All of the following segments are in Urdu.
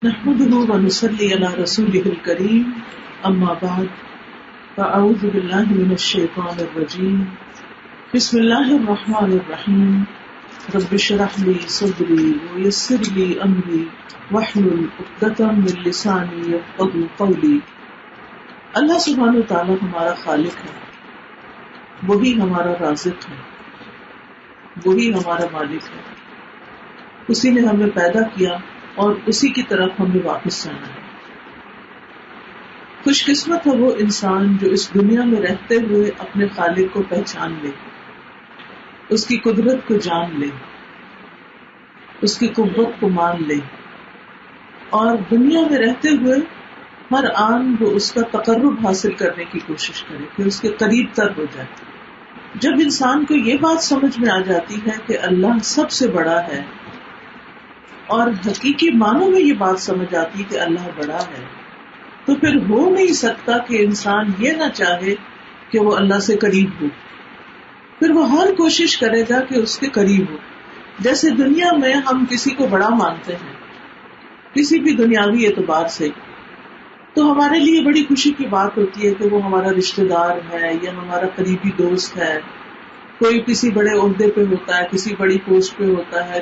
نحمده ونصلي على رسوله الكريم اما بعد فاعوذ بالله من الشيطان الرجيم بسم الله الرحمن الرحيم رب اشرح لي صدري ويسر لي امري واحلل عقدة من لساني يفقهوا قولي. اللہ سبحانہ وتعالی ہمارا خالق ہے، وہی ہمارا رازق ہے، وہی ہمارا مالک ہے. اسی نے ہمیں پیدا کیا اور اسی کی طرف ہمیں واپس جانا ہے. خوش قسمت ہے وہ انسان جو اس دنیا میں رہتے ہوئے اپنے خالق کو پہچان لے، اس کی قدرت کو جان لے، اس کی قوت کو مان لے، اور دنیا میں رہتے ہوئے ہر آن وہ اس کا تقرب حاصل کرنے کی کوشش کرے کہ اس کے قریب تر ہو جائے. جب انسان کو یہ بات سمجھ میں آ جاتی ہے کہ اللہ سب سے بڑا ہے، اور حقیقی معنوں میں یہ بات سمجھ آتی ہے کہ اللہ بڑا ہے، تو پھر ہو نہیں سکتا کہ انسان یہ نہ چاہے کہ وہ اللہ سے قریب ہو. پھر وہ ہر کوشش کرے گا کہ اس کے قریب ہو. جیسے دنیا میں ہم کسی کو بڑا مانتے ہیں کسی بھی دنیاوی اعتبار سے، تو ہمارے لیے بڑی خوشی کی بات ہوتی ہے کہ وہ ہمارا رشتہ دار ہے یا ہمارا قریبی دوست ہے، کوئی کسی بڑے عہدے پہ ہوتا ہے، کسی بڑی پوسٹ پہ ہوتا ہے،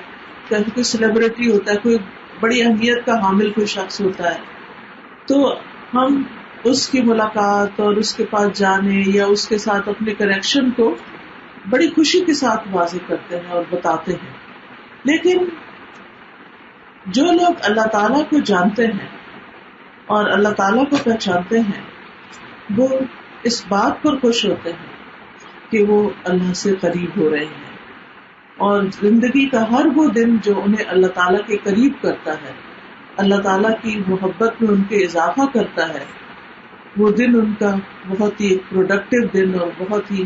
کوئی سیلیبریٹی ہوتا ہے، کوئی بڑی اہمیت کا حامل کوئی شخص ہوتا ہے، تو ہم اس کی ملاقات اور اس کے پاس جانے یا اس کے ساتھ اپنے کنیکشن کو بڑی خوشی کے ساتھ واضح کرتے ہیں اور بتاتے ہیں. لیکن جو لوگ اللہ تعالیٰ کو جانتے ہیں اور اللہ تعالیٰ کو پہچانتے ہیں، وہ اس بات پر خوش ہوتے ہیں کہ وہ اللہ سے قریب ہو رہے ہیں، اور زندگی کا ہر وہ دن جو انہیں اللہ تعالیٰ کے قریب کرتا ہے، اللہ تعالیٰ کی محبت میں ان کے اضافہ کرتا ہے، وہ دن ان کا بہت ہی پروڈکٹیو دن اور بہت ہی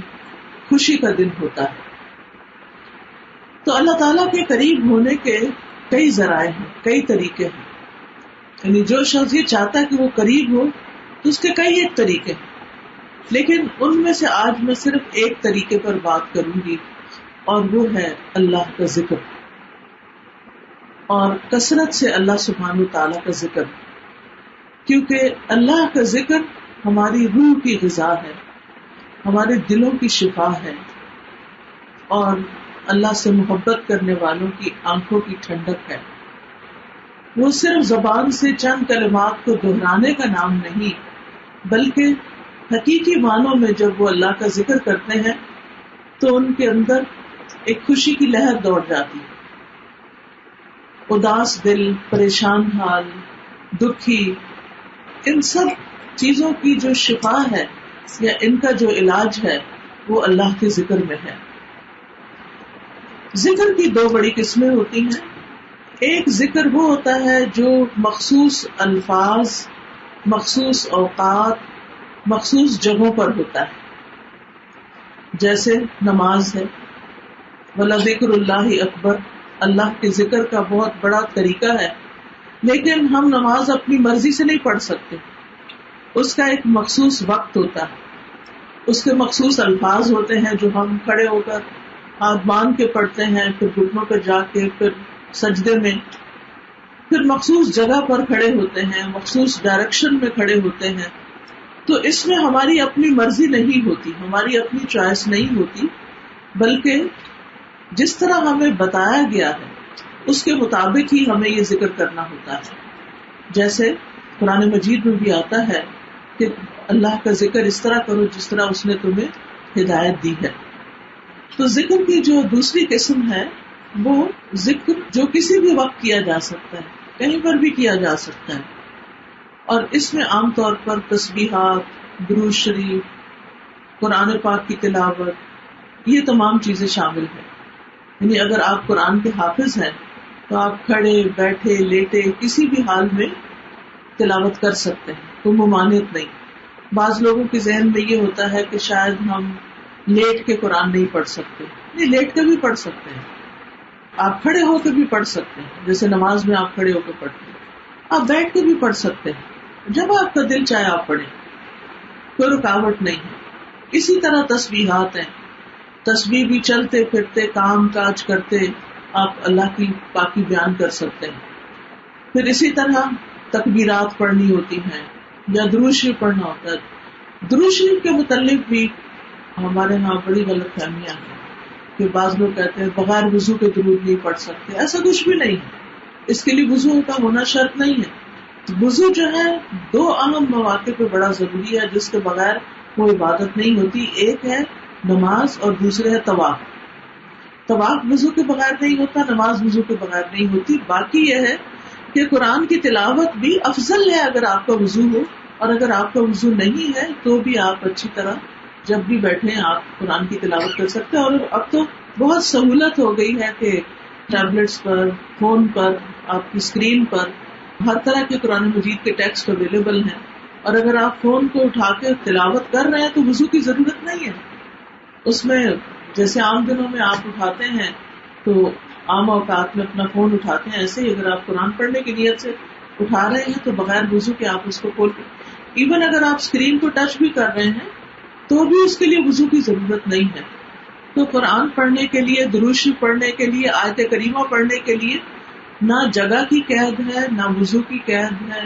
خوشی کا دن ہوتا ہے. تو اللہ تعالیٰ کے قریب ہونے کے کئی ذرائع ہیں، کئی طریقے ہیں. یعنی جو شخص یہ چاہتا ہے کہ وہ قریب ہو تو اس کے کئی ایک طریقے ہیں، لیکن ان میں سے آج میں صرف ایک طریقے پر بات کروں گی، اور وہ ہے اللہ کا ذکر، اور کثرت سے اللہ سبحانہ وتعالیٰ کا ذکر. کیونکہ اللہ کا ذکر ہماری روح کی غذا ہے، ہمارے دلوں کی شفا ہے، اور اللہ سے محبت کرنے والوں کی آنکھوں کی ٹھنڈک ہے. وہ صرف زبان سے چند کلمات کو دہرانے کا نام نہیں، بلکہ حقیقی معنوں میں جب وہ اللہ کا ذکر کرتے ہیں تو ان کے اندر ایک خوشی کی لہر دوڑ جاتی ہے. اداس دل، پریشان حال، دکھی، ان سب چیزوں کی جو شفا ہے یا ان کا جو علاج ہے وہ اللہ کے ذکر میں ہے. ذکر کی دو بڑی قسمیں ہوتی ہیں. ایک ذکر وہ ہوتا ہے جو مخصوص الفاظ، مخصوص اوقات، مخصوص جگہوں پر ہوتا ہے، جیسے نماز ہے. وَلَذِكْرُ اللَّهِ اکبر، اللہ کے ذکر کا بہت بڑا طریقہ ہے، لیکن ہم نماز اپنی مرضی سے نہیں پڑھ سکتے. اس کا ایک مخصوص وقت ہوتا ہے، اس کے مخصوص الفاظ ہوتے ہیں جو ہم کھڑے ہو کر ہاتھ باندھ کے پڑھتے ہیں، پھر گھٹنوں پر جا کے، پھر سجدے میں، پھر مخصوص جگہ پر کھڑے ہوتے ہیں، مخصوص ڈائریکشن میں کھڑے ہوتے ہیں. تو اس میں ہماری اپنی مرضی نہیں ہوتی، ہماری اپنی چوائس نہیں ہوتی، بلکہ جس طرح ہمیں بتایا گیا ہے اس کے مطابق ہی ہمیں یہ ذکر کرنا ہوتا ہے. جیسے قرآن مجید میں بھی آتا ہے کہ اللہ کا ذکر اس طرح کرو جس طرح اس نے تمہیں ہدایت دی ہے. تو ذکر کی جو دوسری قسم ہے وہ ذکر جو کسی بھی وقت کیا جا سکتا ہے، کہیں پر بھی کیا جا سکتا ہے، اور اس میں عام طور پر تسبیحات، درود شریف، قرآن پاک کی تلاوت، یہ تمام چیزیں شامل ہیں. یعنی اگر آپ قرآن کے حافظ ہیں تو آپ کھڑے، بیٹھے، لیٹے، کسی بھی حال میں تلاوت کر سکتے ہیں، کوئی ممانعت نہیں. بعض لوگوں کے ذہن میں یہ ہوتا ہے کہ شاید ہم لیٹ کے قرآن نہیں پڑھ سکتے. نہیں، لیٹ کے بھی پڑھ سکتے ہیں، آپ کھڑے ہو کے بھی پڑھ سکتے ہیں، جیسے نماز میں آپ کھڑے ہو کے پڑھتے ہیں. آپ بیٹھ کے بھی پڑھ سکتے ہیں، جب آپ کا دل چاہے آپ پڑھیں، کوئی رکاوٹ نہیں ہے. اسی طرح تسبیحات ہیں، تسبیح بھی چلتے پھرتے، کام کاج کرتے آپ اللہ کی پاکی بیان کر سکتے ہیں. پھر اسی طرح تکبیرات پڑھنی ہوتی ہیں یا درود شریف پڑھنا ہوتا ہے. درود شریف کے متعلق بھی ہمارے ہاں بڑی غلط فہمیاں ہیں کہ بعض لوگ کہتے ہیں بغیر وضو کے درود نہیں پڑھ سکتے. ایسا کچھ بھی نہیں ہے. اس کے لیے وضو کا ہونا شرط نہیں ہے. وضو جو ہے دو اہم مواقع پہ بڑا ضروری ہے جس کے بغیر وہ عبادت نہیں ہوتی. ایک ہے نماز اور دوسرے ہے طواف. طواف وضو کے بغیر نہیں ہوتا, نماز وضو کے بغیر نہیں ہوتی. باقی یہ ہے کہ قرآن کی تلاوت بھی افضل ہے اگر آپ کا وضو ہو, اور اگر آپ کا وضو نہیں ہے تو بھی آپ اچھی طرح جب بھی بیٹھیں آپ قرآن کی تلاوت کر سکتے ہیں. اور اب تو بہت سہولت ہو گئی ہے کہ ٹیبلٹس پر, فون پر, آپ کی اسکرین پر ہر طرح کے قرآن مجید کے ٹیکسٹ اویلیبل ہیں, اور اگر آپ فون کو اٹھا کے تلاوت کر رہے ہیں تو وضو کی ضرورت نہیں ہے. اس میں جیسے عام دنوں میں آپ اٹھاتے ہیں تو عام اوقات میں اپنا فون اٹھاتے ہیں, ایسے ہی اگر آپ قرآن پڑھنے کی نیت سے اٹھا رہے ہیں تو بغیر وضو کے آپ اس کو کھول کے, ایون اگر آپ اسکرین کو ٹچ بھی کر رہے ہیں تو بھی اس کے لیے وضو کی ضرورت نہیں ہے. تو قرآن پڑھنے کے لیے, درود شریف پڑھنے کے لیے, آیت کریمہ پڑھنے کے لیے نہ جگہ کی قید ہے, نہ وضو کی قید ہے,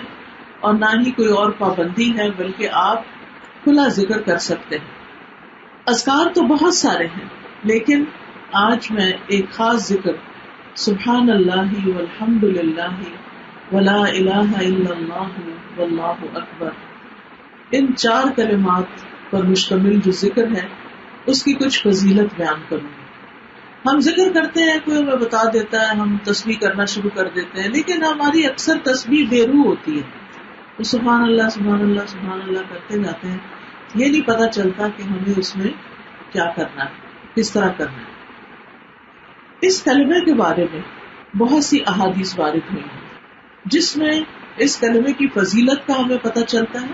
اور نہ ہی کوئی اور پابندی ہے, بلکہ آپ کھلا ذکر کر سکتے ہیں. اذکار تو بہت سارے ہیں, لیکن آج میں ایک خاص ذکر سبحان اللہ والحمد للہ ولا الہ الا اللہ واللہ اکبر, ان 4 کلمات پر مشتمل جو ذکر ہے اس کی کچھ فضیلت بیان کروں گی. ہم ذکر کرتے ہیں, کوئی ہمیں بتا دیتا ہے, ہم تسبیح کرنا شروع کر دیتے ہیں, لیکن ہماری اکثر تسبیح بے روح ہوتی ہے. تو سبحان اللہ سبحان اللہ سبحان اللہ کرتے جاتے ہیں, یہ نہیں پتا چلتا کہ ہمیں اس میں کیا کرنا ہے, کس طرح کرنا ہے. اس کلمے کے بارے میں بہت سی احادیث وارد ہوئی ہیں جس میں اس کلمے کی فضیلت کا ہمیں پتہ چلتا ہے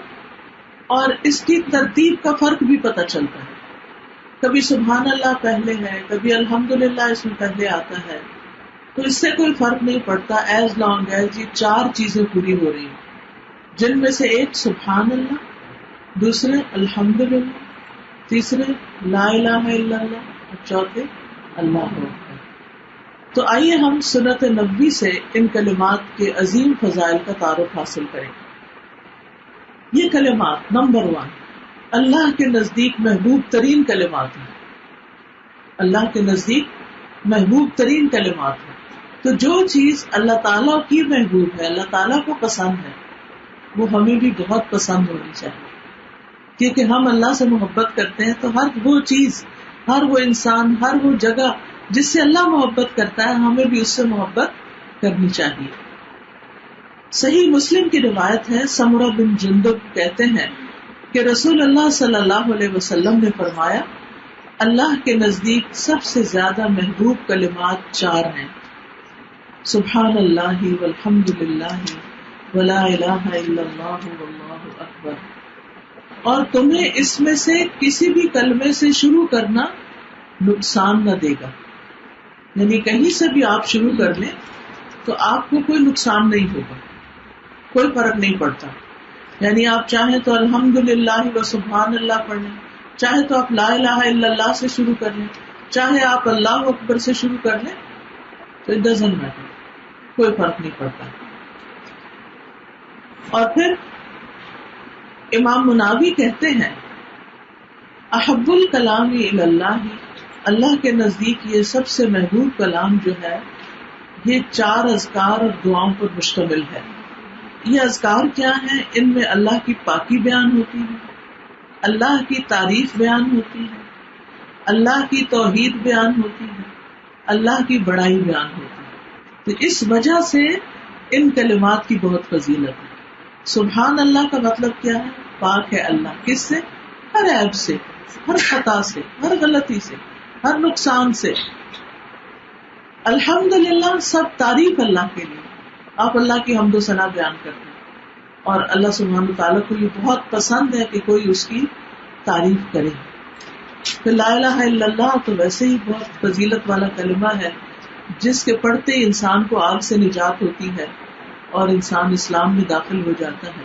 اور اس کی ترتیب کا فرق بھی پتہ چلتا ہے. کبھی سبحان اللہ پہلے ہے, کبھی الحمدللہ اس میں پہلے آتا ہے, تو اس سے کوئی فرق نہیں پڑتا ایز لانگ ایز یہ 4 چیزیں پوری ہو رہی ہیں, جن میں سے ایک سبحان اللہ, دوسرے الحمدللہ, تیسرے لا الہ الا اللہ, اور چوتھے اللہ اکبر. تو آئیے ہم سنت نبوی سے ان کلمات کے عظیم فضائل کا تعارف حاصل کریں. یہ کلمات نمبر 1 اللہ کے نزدیک محبوب ترین کلمات ہیں. اللہ کے نزدیک محبوب ترین کلمات ہیں. تو جو چیز اللہ تعالیٰ کی محبوب ہے, اللہ تعالیٰ کو پسند ہے, وہ ہمیں بھی بہت پسند ہونی چاہیے. کیونکہ ہم اللہ سے محبت کرتے ہیں تو ہر وہ چیز, ہر وہ انسان, ہر وہ جگہ جس سے اللہ محبت کرتا ہے ہمیں بھی اس سے محبت کرنی چاہیے. صحیح مسلم کی روایت ہے, سمرہ بن جندب کہتے ہیں کہ رسول اللہ صلی اللہ علیہ وسلم نے فرمایا, اللہ کے نزدیک سب سے زیادہ محبوب کلمات 4 ہیں, سبحان اللہ والحمد للہ ولا الہ الا اللہ واللہ اکبر. اور تمہیں اس میں سے کسی بھی کلمے سے شروع کرنا نقصان نہ دے گا. یعنی کہیں سے بھی آپ شروع کر لیں تو آپ کو کوئی نقصان نہیں ہوگا, کوئی فرق نہیں پڑتا. یعنی آپ چاہیں تو الحمدللہ و سبحان اللہ پڑھ لیں, چاہے تو آپ لا الہ الا اللہ سے شروع کر لیں, چاہے آپ اللہ اکبر سے شروع کر لیں, تو اٹ ڈزنٹ میٹر, کوئی فرق نہیں پڑتا. اور پھر امام مناوی کہتے ہیں, احب الکلام الی اللہ, اللہ کے نزدیک یہ سب سے محبوب کلام جو ہے یہ 4 اذکار اور دعاؤں پر مشتمل ہے. یہ اذکار کیا ہیں؟ ان میں اللہ کی پاکی بیان ہوتی ہے, اللہ کی تعریف بیان ہوتی ہے, اللہ کی توحید بیان ہوتی ہے, اللہ کی بڑائی بیان ہوتی ہے. تو اس وجہ سے ان کلمات کی بہت فضیلت ہے. سبحان اللہ کا مطلب کیا ہے؟ پاک ہے اللہ, کس سے؟ ہر عیب سے, ہر خطا سے, ہر غلطی سے, ہر نقصان سے. الحمدللہ سب تعریف اللہ کے لیے, آپ اللہ کی حمد و ثنا بیان کرتے ہیں, اور اللہ سبحانہ تعالیٰ کو یہ بہت پسند ہے کہ کوئی اس کی تعریف کرے. پھر لا الہ الا اللہ تو ویسے ہی بہت فضیلت والا کلمہ ہے جس کے پڑھتے انسان کو آگ سے نجات ہوتی ہے اور انسان اسلام میں داخل ہو جاتا ہے.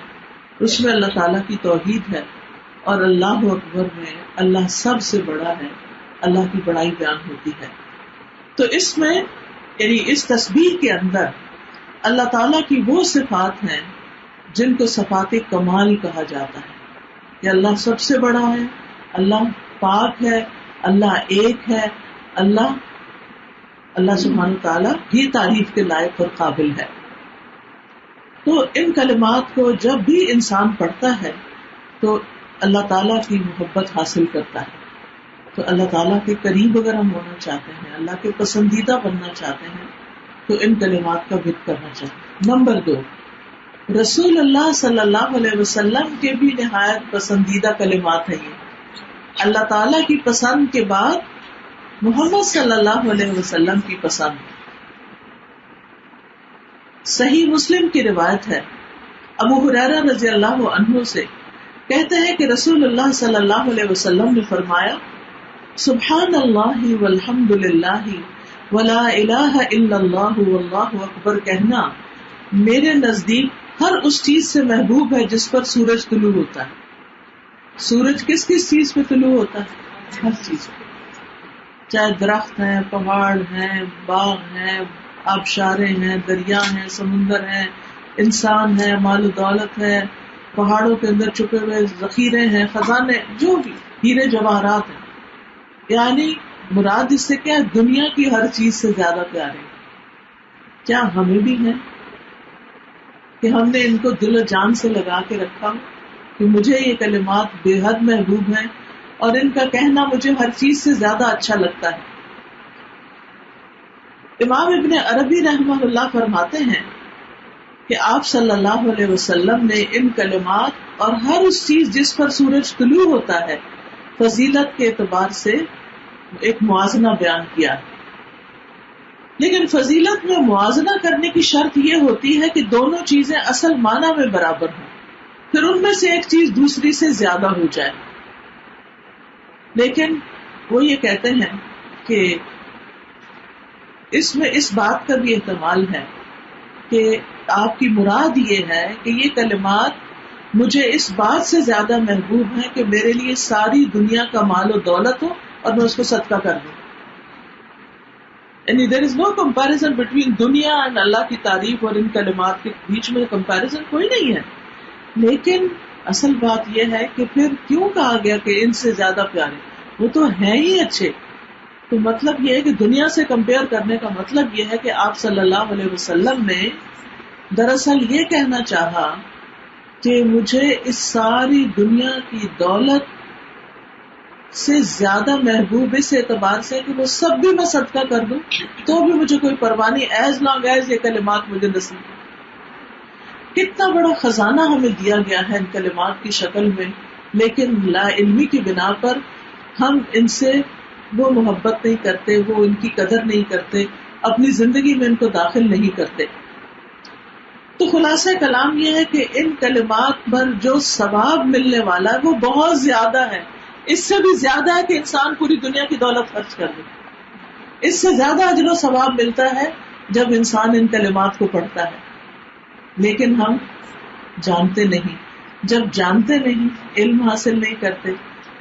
اس میں اللہ تعالیٰ کی توحید ہے, اور اللہ اکبر میں اللہ سب سے بڑا ہے, اللہ کی بڑائی بیان ہوتی ہے. تو اس میں یعنی اس تسبیح کے اندر اللہ تعالیٰ کی وہ صفات ہیں جن کو صفات کمال کہا جاتا ہے کہ اللہ سب سے بڑا ہے، اللہ پاک ہے، اللہ ایک ہے، اللہ سبحانہ تعالیٰ ہی تعریف کے لائق اور قابل ہے. تو ان کلمات کو جب بھی انسان پڑھتا ہے تو اللہ تعالیٰ کی محبت حاصل کرتا ہے. تو اللہ تعالیٰ کے قریب اگر ہم ہونا چاہتے ہیں، اللہ کے پسندیدہ بننا چاہتے ہیں، تو ان کلمات کا ذکر کرنا چاہیے. نمبر 2، رسول اللہ صلی اللہ علیہ وسلم کے بھی نہایت پسندیدہ کلمات ہیں یہ. اللہ تعالیٰ کی پسند کے بعد محمد صلی اللہ علیہ وسلم کی پسند. صحیح مسلم کی روایت ہے، ابو ہریرہ رضی اللہ عنہ سے کہتے ہیں کہ رسول اللہ صلی اللہ علیہ وسلم نے فرمایا، سبحان اللہ والحمد للہ ولا الہ الا اللہ واللہ اکبر کہنا میرے نزدیک ہر اس چیز سے محبوب ہے جس پر سورج طلوع ہوتا ہے. سورج کس کس چیز پہ طلوع ہوتا ہے؟ ہر چیز پہ، چاہے درخت ہیں، پہاڑ ہیں، باغ ہیں، آبشاریں ہیں، دریا ہیں، سمندر ہیں، انسان ہے، مال و دولت ہے، پہاڑوں کے اندر چھپے ہوئے ذخیرے ہیں، خزانے، جو بھی ہیرے جواہرات ہیں. یعنی مراد اس سے کیا ہے؟ دنیا کی ہر چیز سے زیادہ پیارے. کیا ہمیں بھی ہے کہ ہم نے ان کو دل و جان سے لگا کے رکھا کہ مجھے یہ کلمات بے حد محبوب ہیں اور ان کا کہنا مجھے ہر چیز سے زیادہ اچھا لگتا ہے. امام ابن عربی رحمہ اللہ فرماتے ہیں کہ آپ صلی اللہ علیہ وسلم نے ان کلمات اور ہر اس چیز جس پر سورج طلوع ہوتا ہے فضیلت کے اعتبار سے ایک موازنہ بیان کیا. لیکن فضیلت میں موازنہ کرنے کی شرط یہ ہوتی ہے کہ دونوں چیزیں اصل معنی میں برابر ہوں، پھر ان میں سے ایک چیز دوسری سے زیادہ ہو جائے. لیکن وہ یہ کہتے ہیں کہ اس میں اس بات کا بھی احتمال ہے کہ آپ کی مراد یہ ہے کہ یہ کلمات مجھے اس بات سے زیادہ محبوب ہیں کہ میرے لیے ساری دنیا کا مال و دولت ہو اور میں اس کو صدقہ کر دوں. یعنی there is no comparison between دنیا اور اللہ کی تعریف اور ان کلمات کے بیچ میں کمپیریزن کوئی نہیں ہے. لیکن اصل بات یہ ہے کہ پھر کیوں کہا گیا کہ ان سے زیادہ پیارے؟ وہ تو ہیں ہی اچھے. تو مطلب یہ ہے کہ دنیا سے کمپیئر کرنے کا مطلب یہ ہے کہ آپ صلی اللہ علیہ وسلم نے دراصل یہ کہنا چاہا کہ مجھے اس ساری دنیا کی دولت سے زیادہ محبوب اس اعتبار سے کہ وہ سب بھی میں صدقہ کر دوں تو بھی مجھے کوئی پرواہ نہیں، ایز لانگ ایز یہ کلمات مجھے نصیب. کتنا بڑا خزانہ ہمیں دیا گیا ہے ان کلمات کی شکل میں، لیکن لا علمی کی بنا پر ہم ان سے وہ محبت نہیں کرتے، وہ ان کی قدر نہیں کرتے، اپنی زندگی میں ان کو داخل نہیں کرتے. تو خلاصہ کلام یہ ہے کہ ان کلمات پر جو ثواب ملنے والا ہے وہ بہت زیادہ ہے. اس سے بھی زیادہ ہے کہ انسان پوری دنیا کی دولت خرچ کر دے. اس سے زیادہ اجر و ثواب ملتا ہے جب انسان ان کلمات کو پڑھتا ہے. لیکن ہم جانتے نہیں. جب جانتے نہیں، علم حاصل نہیں کرتے،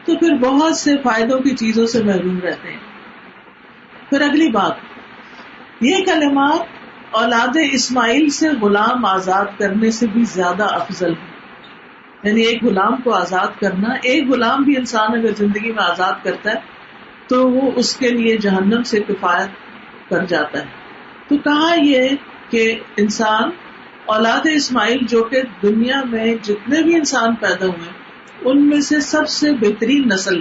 تو پھر بہت سے فائدوں کی چیزوں سے محروم رہتے ہیں. پھر اگلی بات، یہ کلمات اولاد اسماعیل سے غلام آزاد کرنے سے بھی زیادہ افضل ہے. یعنی ایک غلام کو آزاد کرنا، ایک غلام بھی انسان اگر زندگی میں آزاد کرتا ہے تو وہ اس کے لیے جہنم سے کفایت کر جاتا ہے. تو کہا یہ کہ انسان اولاد اسماعیل جو کہ دنیا میں جتنے بھی انسان پیدا ہوئے ان میں سے سب سے بہترین نسل،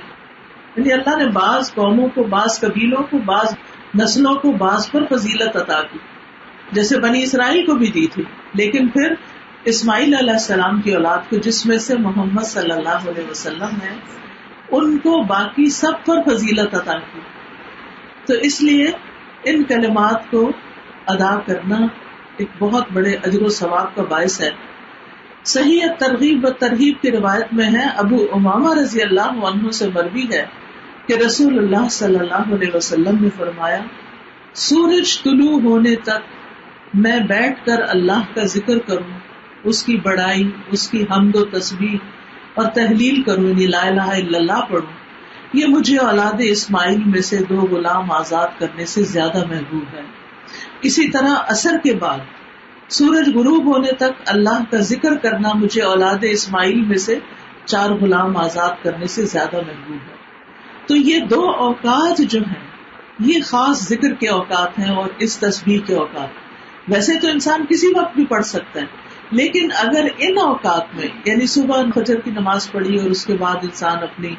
یعنی اللہ نے بعض قوموں کو، بعض قبیلوں کو، بعض نسلوں کو بعض پر فضیلت عطا کی، جیسے بنی اسرائیل کو بھی دی تھی. لیکن پھر اسماعیل علیہ السلام کی اولاد کو، جس میں سے محمد صلی اللہ علیہ وسلم ہے، ان کو باقی سب پر فضیلت عطا کی. تو اس لیے ان کلمات کو ادا کرنا ایک بہت بڑے اجر و ثواب کا باعث ہے. صحیح ترغیب و ترہیب کی روایت میں ہے، ابو امامہ رضی اللہ عنہ سے مروی ہے کہ رسول اللہ صلی اللہ علیہ وسلم نے فرمایا، سورج طلوع ہونے تک میں بیٹھ کر اللہ کا ذکر کروں، اس کی بڑائی، اس کی حمد و تسبیح اور تحلیل کروں، یعنی لا الہ الا اللہ پڑھوں، یہ مجھے اولاد اسماعیل میں سے 2 غلام آزاد کرنے سے زیادہ محبوب ہے. اسی طرح عصر کے بعد سورج غروب ہونے تک اللہ کا ذکر کرنا مجھے اولاد اسماعیل میں سے 4 غلام آزاد کرنے سے زیادہ محبوب ہے. تو یہ 2 اوقات جو ہیں یہ خاص ذکر کے اوقات ہیں اور اس تسبیح کے اوقات. ویسے تو انسان کسی وقت بھی پڑھ سکتا ہے، لیکن اگر ان اوقات میں یعنی صبح فجر کی نماز پڑھی اور اس کے بعد انسان اپنی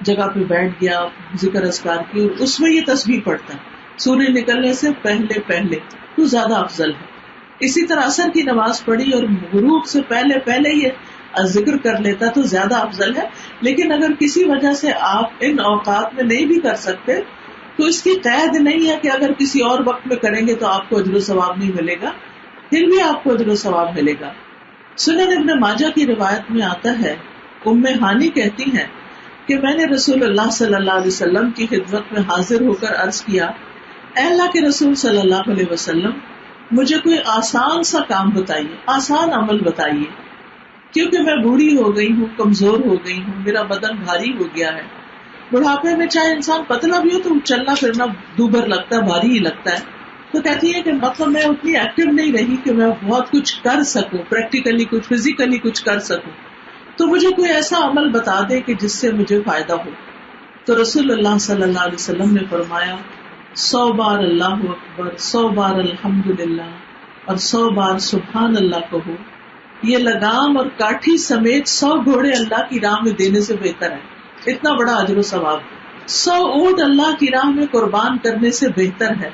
جگہ پہ بیٹھ گیا، ذکر اذکار کی اور اس میں یہ تسبیح پڑھتا ہے سورج نکلنے سے پہلے تو زیادہ افضل ہے. اسی طرح عصر کی نماز پڑھی اور غروب سے پہلے یہ ذکر کر لیتا تو زیادہ افضل ہے. لیکن اگر کسی وجہ سے آپ ان اوقات میں نہیں بھی کر سکتے تو اس کی قید نہیں ہے کہ اگر کسی اور وقت میں کریں گے تو آپ کو اجر و ثواب نہیں ملے گا، پھر بھی آپ کو اجر و ثواب ملے گا. سنن ابن ماجہ کی روایت میں آتا ہے، ام ہانی کہتی ہیں کہ میں نے رسول اللہ صلی اللہ علیہ وسلم کی خدمت میں حاضر ہو کر عرض کیا، اے اللہ کے رسول صلی اللہ علیہ وسلم، مجھے کوئی آسان سا کام بتائیے، آسان عمل بتائیے، کیونکہ میں بوڑھی ہو گئی ہوں، کمزور ہو گئی ہوں، میرا بدن بھاری ہو گیا ہے. بڑھاپے میں چاہے انسان پتلا بھی ہو تو چلنا پھرنا دوبھر لگتا ہے، بھاری ہی لگتا ہے. تو کہتی ہے کہ مطلب میں اتنی ایکٹیو نہیں رہی کہ میں بہت کچھ کر سکوں، پریکٹیکلی کچھ، فزیکلی کچھ کر سکوں، تو مجھے کوئی ایسا عمل بتا دے کہ جس سے مجھے فائدہ ہو. تو رسول اللہ صلی اللہ علیہ وسلم نے فرمایا 100 بار اللہ اکبر، 100 بار الحمدللہ اور 100 بار سبحان اللہ کہو. یہ لگام اور کاٹھی سمیت 100 گھوڑے اللہ کی راہ میں دینے سے بہتر ہے. اتنا بڑا اجر و ثواب. 100 اونٹ اللہ کی راہ میں قربان کرنے سے بہتر ہے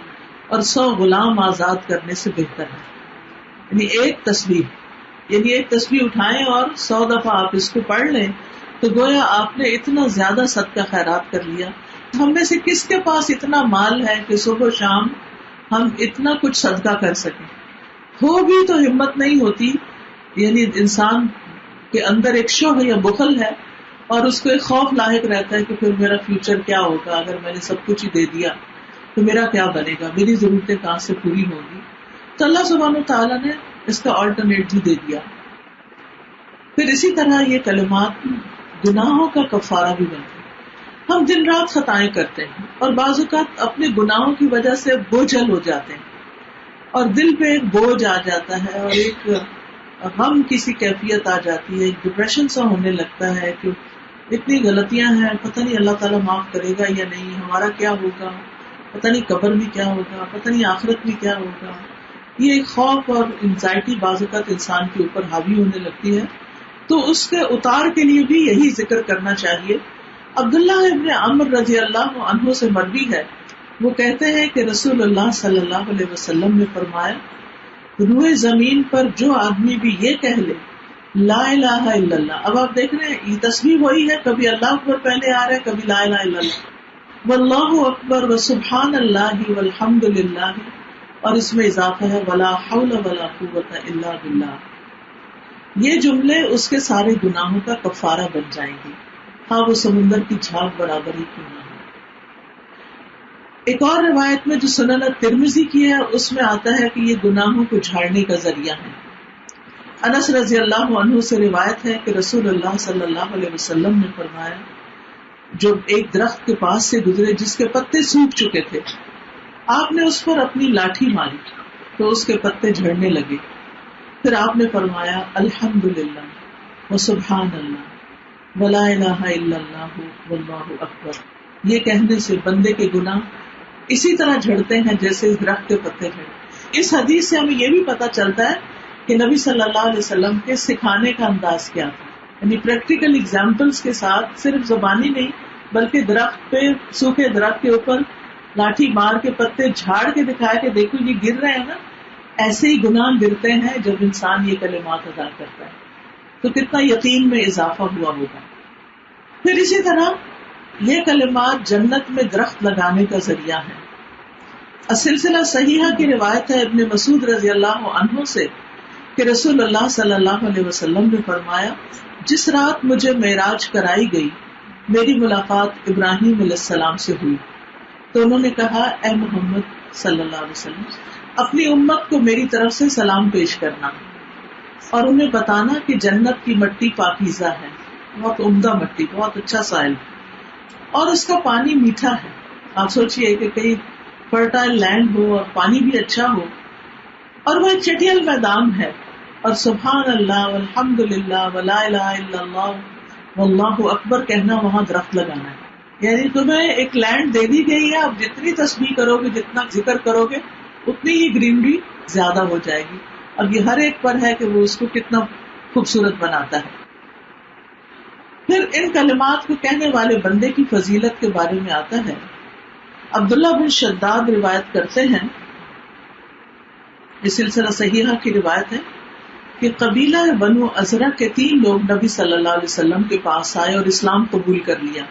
اور 100 غلام آزاد کرنے سے بہتر ہے. یعنی ایک تسبیح اٹھائیں اور 100 دفعہ آپ اس کو پڑھ لیں تو گویا آپ نے اتنا زیادہ صدقہ خیرات کر لیا. ہم میں سے کس کے پاس اتنا مال ہے کہ صبح و شام ہم اتنا کچھ صدقہ کر سکیں؟ ہو بھی تو ہمت نہیں ہوتی. یعنی انسان کے اندر ایک شوق یا بخل ہے اور اس کو ایک خوف لاحق رہتا ہے کہ پھر میرا فیوچر کیا ہوگا، اگر میں نے سب کچھ ہی دے دیا تو میرا کیا بنے گا، میری ضرورتیں کہاں سے پوری ہوں گی. تو اللہ سبحانہ وتعالیٰ نے اس کا آلٹرنیٹ بھی دے دیا. پھر اسی طرح یہ کلمات گناہوں کا کفارہ بھی بنتے ہیں. ہم دن رات خطائیں کرتے ہیں اور بعض اوقات اپنے گناہوں کی وجہ سے بوجھل ہو جاتے ہیں اور دل پہ ایک بوجھ آ جاتا ہے اور ایک غم کسی کیفیت آ جاتی ہے، ایک ڈپریشن سا ہونے لگتا ہے کہ اتنی غلطیاں ہیں، پتہ نہیں اللہ تعالیٰ معاف کرے گا یا نہیں، ہمارا کیا ہوگا، پتہ نہیں قبر میں کیا ہوگا، پتہ نہیں آخرت میں کیا ہوگا. یہ ایک خوف اور انزائٹی بعض اوقات انسان کے اوپر حاوی ہونے لگتی ہے. تو اس کے اتار کے لیے بھی یہی ذکر کرنا چاہیے. عبداللہ ابن عمر رضی اللہ عنہ سے مروی ہے، وہ کہتے ہیں کہ رسول اللہ صلی اللہ علیہ وسلم نے فرمایا، روئے زمین پر جو آدمی بھی یہ کہہ لے لا الہ الا اللہ. اب آپ دیکھ رہے ہیں یہ تسبیح وہی ہے، کبھی اللہ اکبر پہلے آ رہا ہے، کبھی لا الہ الا اللہ، واللہ اکبر وسبحان اللہ والحمد للہ، اور اس میں اضافہ ہے ولا حول ولا قوت الا باللہ. یہ جملے اس کے سارے گناہوں کا کفارہ بن جائیں گے، ہاں وہ سمندر کی جھاگ برابر ہی کیوں نہ ہو. ایک اور روایت میں جو سنن ترمذی کی ہے اس میں آتا ہے کہ یہ گناہوں کو جھاڑنے کا ذریعہ ہے. انس رضی اللہ عنہ سے روایت ہے کہ رسول اللہ صلی اللہ علیہ وسلم نے فرمایا، جو ایک درخت کے پاس سے گزرے جس کے پتے سوکھ چکے تھے، آپ نے اس پر اپنی لاٹھی ماری تو اس کے پتے جھڑنے لگے. پھر آپ نے فرمایا الحمدللہ وسبحان اللہ ولا الہ الا اللہ واللہ اکبر. یہ کہنے سے بندے کے گناہ اسی طرح جھڑتے ہیں جیسے اس درخت کے پتے جھڑتے. اس حدیث سے ہمیں یہ بھی پتہ چلتا ہے کہ نبی صلی اللہ علیہ وسلم کے سکھانے کا انداز کیا تھا، یعنی پریکٹیکل ایگزامپلس کے ساتھ، صرف زبانی نہیں بلکہ درخت پہ، سوکھے درخت کے اوپر لاٹھی مار کے پتے جھاڑ کے دکھایا کہ دیکھو یہ گر رہے ہیں نا. ایسے ہی گناہ گرتے ہیں جب انسان یہ کلمات ادا کرتا ہے، تو کتنا یقین میں اضافہ ہوا ہوگا. پھر اسی طرح یہ کلمات جنت میں درخت لگانے کا ذریعہ ہے. السلسلہ صحیحہ کی روایت ہے ابن مسعود رضی اللہ عنہ سے کہ رسول اللہ صلی اللہ علیہ وسلم نے فرمایا، جس رات مجھے معراج کرائی گئی میری ملاقات ابراہیم علیہ السلام سے ہوئی، تو انہوں نے کہا، اے محمد صلی اللہ علیہ وسلم، اپنی امت کو میری طرف سے سلام پیش کرنا اور انہیں بتانا کہ جنت کی مٹی پاکیزہ ہے، بہت عمدہ مٹی، بہت اچھا سائل، اور اس کا پانی میٹھا ہے. آپ سوچئے کہ کہیں فرٹائل لینڈ ہو اور پانی بھی اچھا ہو، اور وہ ایک چٹیل میدان ہے، اور سبحان اللہ والحمد للہ ولا الہ الا اللہ واللہ اکبر کہنا وہاں درخت لگانا ہے. یعنی تمہیں ایک لینڈ دے دی گئی ہے، اب جتنی تسبیح کرو گے، جتنا ذکر کرو گے، اتنی ہی گرینری زیادہ ہو جائے گی. اب یہ ہر ایک پر ہے کہ وہ اس کو کتنا خوبصورت بناتا ہے. پھر ان کلمات کو کہنے والے بندے کی فضیلت کے بارے میں آتا ہے. عبداللہ بن شداد روایت کرتے ہیں، یہ سلسلہ صحیحہ کی روایت ہے، کہ قبیلہ بنو ازرع کے 3 لوگ نبی صلی اللہ علیہ وسلم کے پاس آئے اور اسلام قبول کر لیا.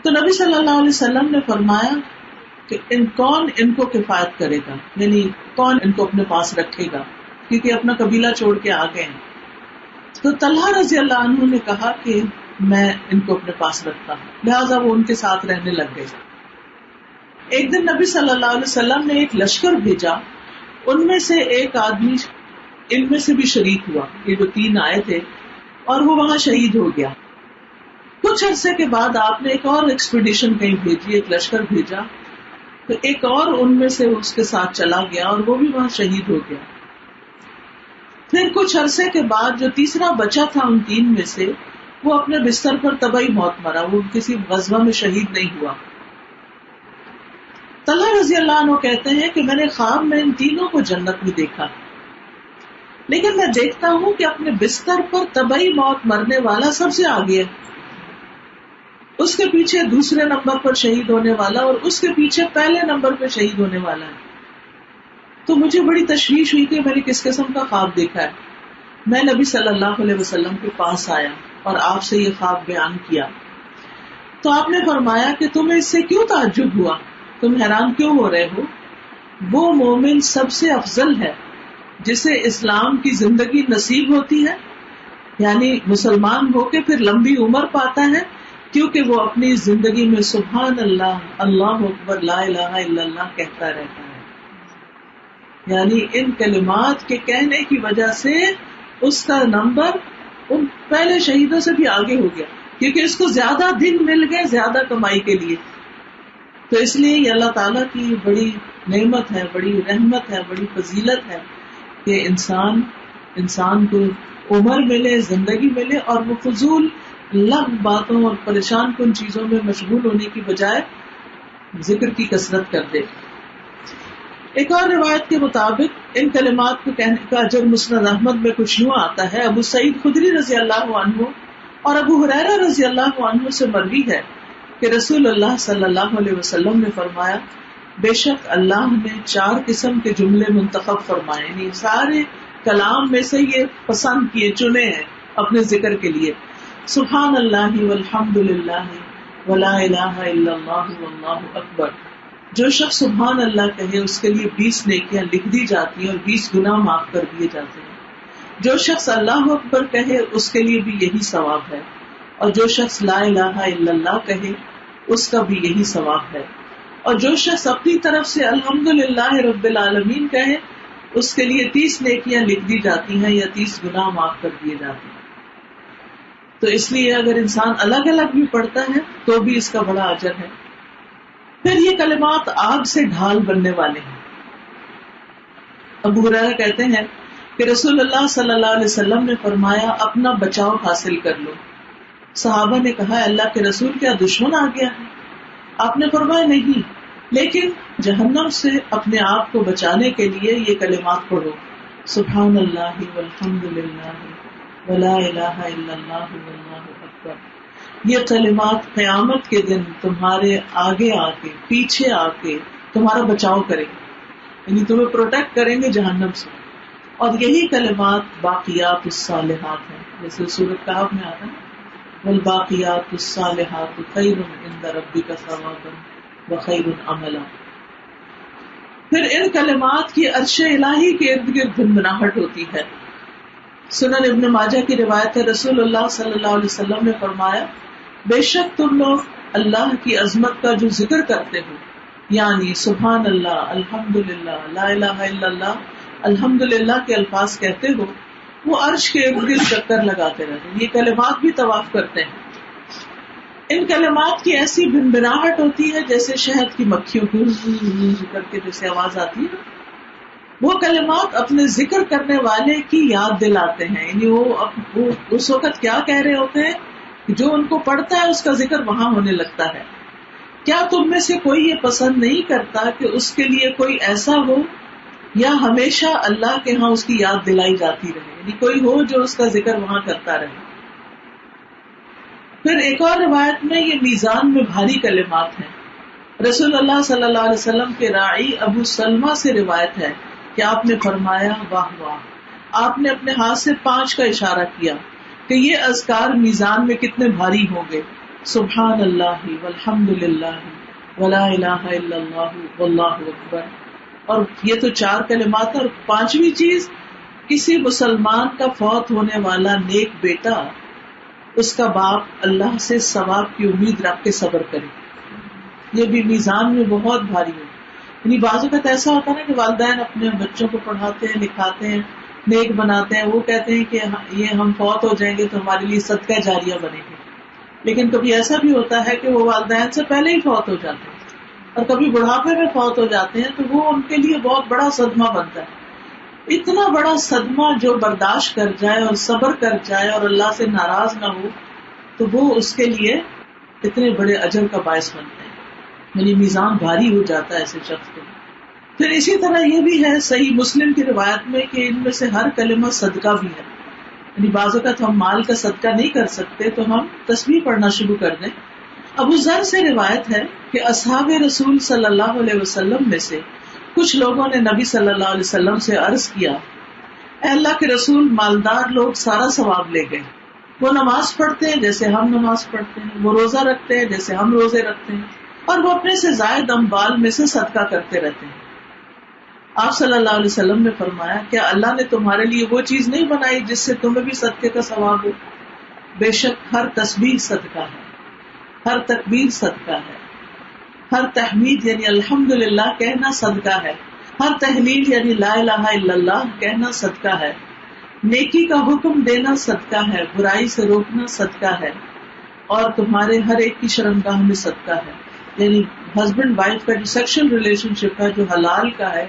تو نبی صلی اللہ علیہ وسلم نے فرمایا کہ کون ان کو کفایت کرے گا، یعنی کون ان کو اپنے پاس رکھے گا، کیونکہ اپنا قبیلہ چھوڑ کے آ گئے ہیں. تو طلحہ رضی اللہ عنہ نے کہا کہ میں ان کو اپنے پاس رکھتا ہوں، لہٰذا وہ ان کے ساتھ رہنے لگ گئے. ایک دن نبی صلی اللہ علیہ وسلم نے ایک لشکر بھیجا، ان میں سے ایک آدمی ان میں سے بھی شریک ہوا، یہ جو 3 آئے تھے، اور وہ وہاں شہید ہو گیا. کچھ عرصے کے بعد آپ نے ایک اور ایکسپیڈیشن کہیں بھیجی، ایک لشکر بھیجا، تو ایک اور ان میں سے اس کے ساتھ چلا گیا اور وہ بھی وہاں شہید ہو گیا. پھر کچھ عرصے کے بعد جو تیسرا بچا تھا ان 3 میں سے، وہ اپنے بستر پر طبعی موت مرا، وہ کسی غزوہ میں شہید نہیں ہوا. طلحہ رضی اللہ عنہ کہتے ہیں کہ میں نے خواب میں ان تینوں کو جنت میں دیکھا، لیکن میں دیکھتا ہوں کہ اپنے بستر پر طبعی موت مرنے والا سب سے آگے ہے، اس کے پیچھے دوسرے نمبر پر شہید ہونے والا، اور اس کے پیچھے پہلے نمبر پہ شہید ہونے والا ہے. تو مجھے بڑی تشویش ہوئی کہ میں نے کس قسم کا خواب دیکھا ہے. میں نبی صلی اللہ علیہ وسلم کے پاس آیا اور آپ سے یہ خواب بیان کیا. تو آپ نے فرمایا کہ تمہیں اس سے کیوں تعجب ہوا، تم حیران کیوں ہو رہے ہو؟ وہ مومن سب سے افضل ہے جسے اسلام کی زندگی نصیب ہوتی ہے، یعنی مسلمان ہو کے پھر لمبی عمر پاتا ہے، کیونکہ وہ اپنی زندگی میں سبحان اللہ، اللہ اکبر، لا الہ الا اللہ کہتا رہتا ہے. یعنی ان کلمات کے کہنے کی وجہ سے اس کا نمبر ان پہلے شہیدوں سے بھی آگے ہو گیا، کیونکہ اس کو زیادہ دن مل گئے زیادہ کمائی کے لیے. تو اس لیے یہ اللہ تعالیٰ کی بڑی نعمت ہے، بڑی رحمت ہے، بڑی فضیلت ہے کہ انسان کو عمر ملے، زندگی ملے، اور وہ فضول لغو باتوں اور پریشان کن چیزوں میں مشغول ہونے کی بجائے ذکر کی کثرت کر دے. ایک اور روایت کے مطابق ان کلمات کو کہنے کا اجر مسند احمد میں کچھ یوں آتا ہے. ابو سعید خدری رضی اللہ عنہ اور ابو ہریرہ رضی اللہ عنہ سے مروی ہے کہ رسول اللہ صلی اللہ علیہ وسلم نے فرمایا، بے شک اللہ نے 4 قسم کے جملے منتخب فرمائے، یعنی سارے کلام میں سے یہ پسند کیے، چنے ہیں اپنے ذکر کے لیے. سبحان اللہ والحمد للہ ولا الہ الا اللہ واللہ اکبر. جو شخص سبحان اللہ کہے اس کے لیے 20 نیکیاں لکھ دی جاتی ہیں اور 20 گناہ معاف کر دیے جاتے ہیں. جو شخص اللہ اکبر کہے اس کے لیے بھی یہی ثواب ہے، اور جو شخص لا الہ الا اللہ کہے اس کا بھی یہی ثواب ہے. اور جو شخص اپنی طرف سے الحمدللہ رب العالمین کہے اس کے لیے 30 نیکیاں لکھ دی جاتی ہیں یا 30 گناہ معاف کر دیے جاتے ہیں. تو اس لیے اگر انسان الگ الگ بھی پڑھتا ہے تو بھی اس کا بڑا اجر ہے. پھر یہ کلمات آگ سے ڈھال بننے والے ہیں. ابو ہریرہ کہتے ہیں کہ رسول اللہ صلی اللہ علیہ وسلم نے فرمایا، اپنا بچاؤ حاصل کر لو. صحابہ نے کہا، اللہ کے رسول کیا دشمن آ گیا ہے؟ آپ نے فرمایا نہیں، لیکن جہنم سے اپنے آپ کو بچانے کے لیے یہ کلمات پڑھو، سبحان اللہ والحمد للہ ولا الہ الا اللہ واللہ اکبر. یہ کلمات قیامت کے دن تمہارے آگے آ کے، پیچھے آ کے تمہارا بچاؤ کریں گے، یعنی تمہیں پروٹیکٹ کریں گے جہنم سے. اور یہی کلمات باقیات الصالحات ہیں، جیسے سورۃ کہف میں آتا ہے، والباقیات الصالحات خیر عند ربک ثوابا وخیر عملا. پھر ان کلمات کی عرش الہی کے ارد گرد بھنبھناہٹ ہوتی ہے. سنن ابن ماجہ کی روایت ہے، رسول اللہ صلی اللہ علیہ وسلم نے فرمایا، بے شک تم لوگ اللہ کی عظمت کا جو ذکر کرتے ہو، یعنی سبحان اللہ، الحمدللہ، لا الہ الا اللہ، الحمدللہ کے الفاظ کہتے ہو، وہ عرش کے ارد گرد چکر لگاتے رہتے ہیں. یہ کلمات بھی طواف کرتے ہیں. ان کلمات کی ایسی بھنبھناہٹ ہوتی ہے جیسے شہد کی مکھیوں کی کر کے جیسے آواز آتی ہے، وہ کلمات اپنے ذکر کرنے والے کی یاد دلاتے ہیں. یعنی وہ اس وقت کیا کہہ رہے ہوتے ہیں، جو ان کو پڑھتا ہے اس کا ذکر وہاں ہونے لگتا ہے. کیا تم میں سے کوئی یہ پسند نہیں کرتا کہ اس کے لیے کوئی ایسا ہو یا ہمیشہ اللہ کے ہاں اس کی یاد دلائی جاتی رہے، یعنی کوئی ہو جو اس کا ذکر وہاں کرتا رہے. پھر ایک اور روایت میں یہ میزان میں بھاری کلمات ہیں. رسول اللہ صلی اللہ علیہ وسلم کے راعی ابو سلمہ سے روایت ہے کہ آپ نے فرمایا واہ واہ. آپ نے اپنے ہاتھ سے 5 کا اشارہ کیا کہ یہ اذکار میزان میں کتنے بھاری ہوں گے. سبحان اللہ والحمد للہ ولا الہ الا اللہ واللہ اکبر. اور یہ تو 4 کلمات. اور 5ویں چیز، کسی مسلمان کا فوت ہونے والا نیک بیٹا اس کا باپ اللہ سے ثواب کی امید رکھ کے صبر کرے. یہ بھی میزان میں بہت بھاری ہے. یعنی بعض اوقات ایسا ہوتا ہے نا کہ والدین اپنے بچوں کو پڑھاتے ہیں، لکھاتے ہیں، نیک بناتے ہیں، وہ کہتے ہیں کہ یہ ہم فوت ہو جائیں گے تو ہمارے لیے صدقہ جاریہ بنے گے. لیکن کبھی ایسا بھی ہوتا ہے کہ وہ والدین سے پہلے ہی فوت ہو جاتے ہیں اور کبھی بڑھاپے میں فوت ہو جاتے ہیں، تو وہ ان کے لیے بہت بڑا صدمہ بنتا ہے. اتنا بڑا صدمہ جو برداشت کر جائے اور صبر کر جائے اور اللہ سے ناراض نہ ہو، تو وہ اس کے لیے اتنے بڑے اجر کا باعث بنتے ہیں. یعنی میزان بھاری ہو جاتا ہے ایسے شخص کو. پھر اسی طرح یہ بھی ہے صحیح مسلم کی روایت میں کہ ان میں سے ہر کلمہ صدقہ بھی ہے. یعنی بعض اوقات ہم مال کا صدقہ نہیں کر سکتے تو ہم تسبیح پڑھنا شروع کر دیں. ابو ذر سے روایت ہے کہ اصحاب رسول صلی اللہ علیہ وسلم میں سے کچھ لوگوں نے نبی صلی اللہ علیہ وسلم سے عرض کیا، اے اللہ کے رسول، مالدار لوگ سارا ثواب لے گئے. وہ نماز پڑھتے ہیں جیسے ہم نماز پڑھتے ہیں، وہ روزہ رکھتے ہیں جیسے ہم روزے رکھتے ہیں، اور وہ اپنے سے زائد اموال میں سے صدقہ کرتے رہتے ہیں. آپ صلی اللہ علیہ وسلم نے فرمایا، کیا اللہ نے تمہارے لیے وہ چیز نہیں بنائی جس سے تمہیں بھی صدقے کا ثواب ہو؟ بے شک ہر تسبیح صدقہ ہے، ہر تکبیر صدقہ ہے، ہر تحمید یعنی الحمدللہ کہنا صدقہ ہے، ہر تحلیل یعنی لا الہ الا اللہ کہنا صدقہ ہے، نیکی کا حکم دینا صدقہ ہے، برائی سے روکنا صدقہ ہے، اور تمہارے ہر ایک کی شرمگاہ میں صدقہ ہے. یعنی ہسبینڈ وائف کا جو سیکشل ریلیشن شپ ہے جو حلال کا ہے،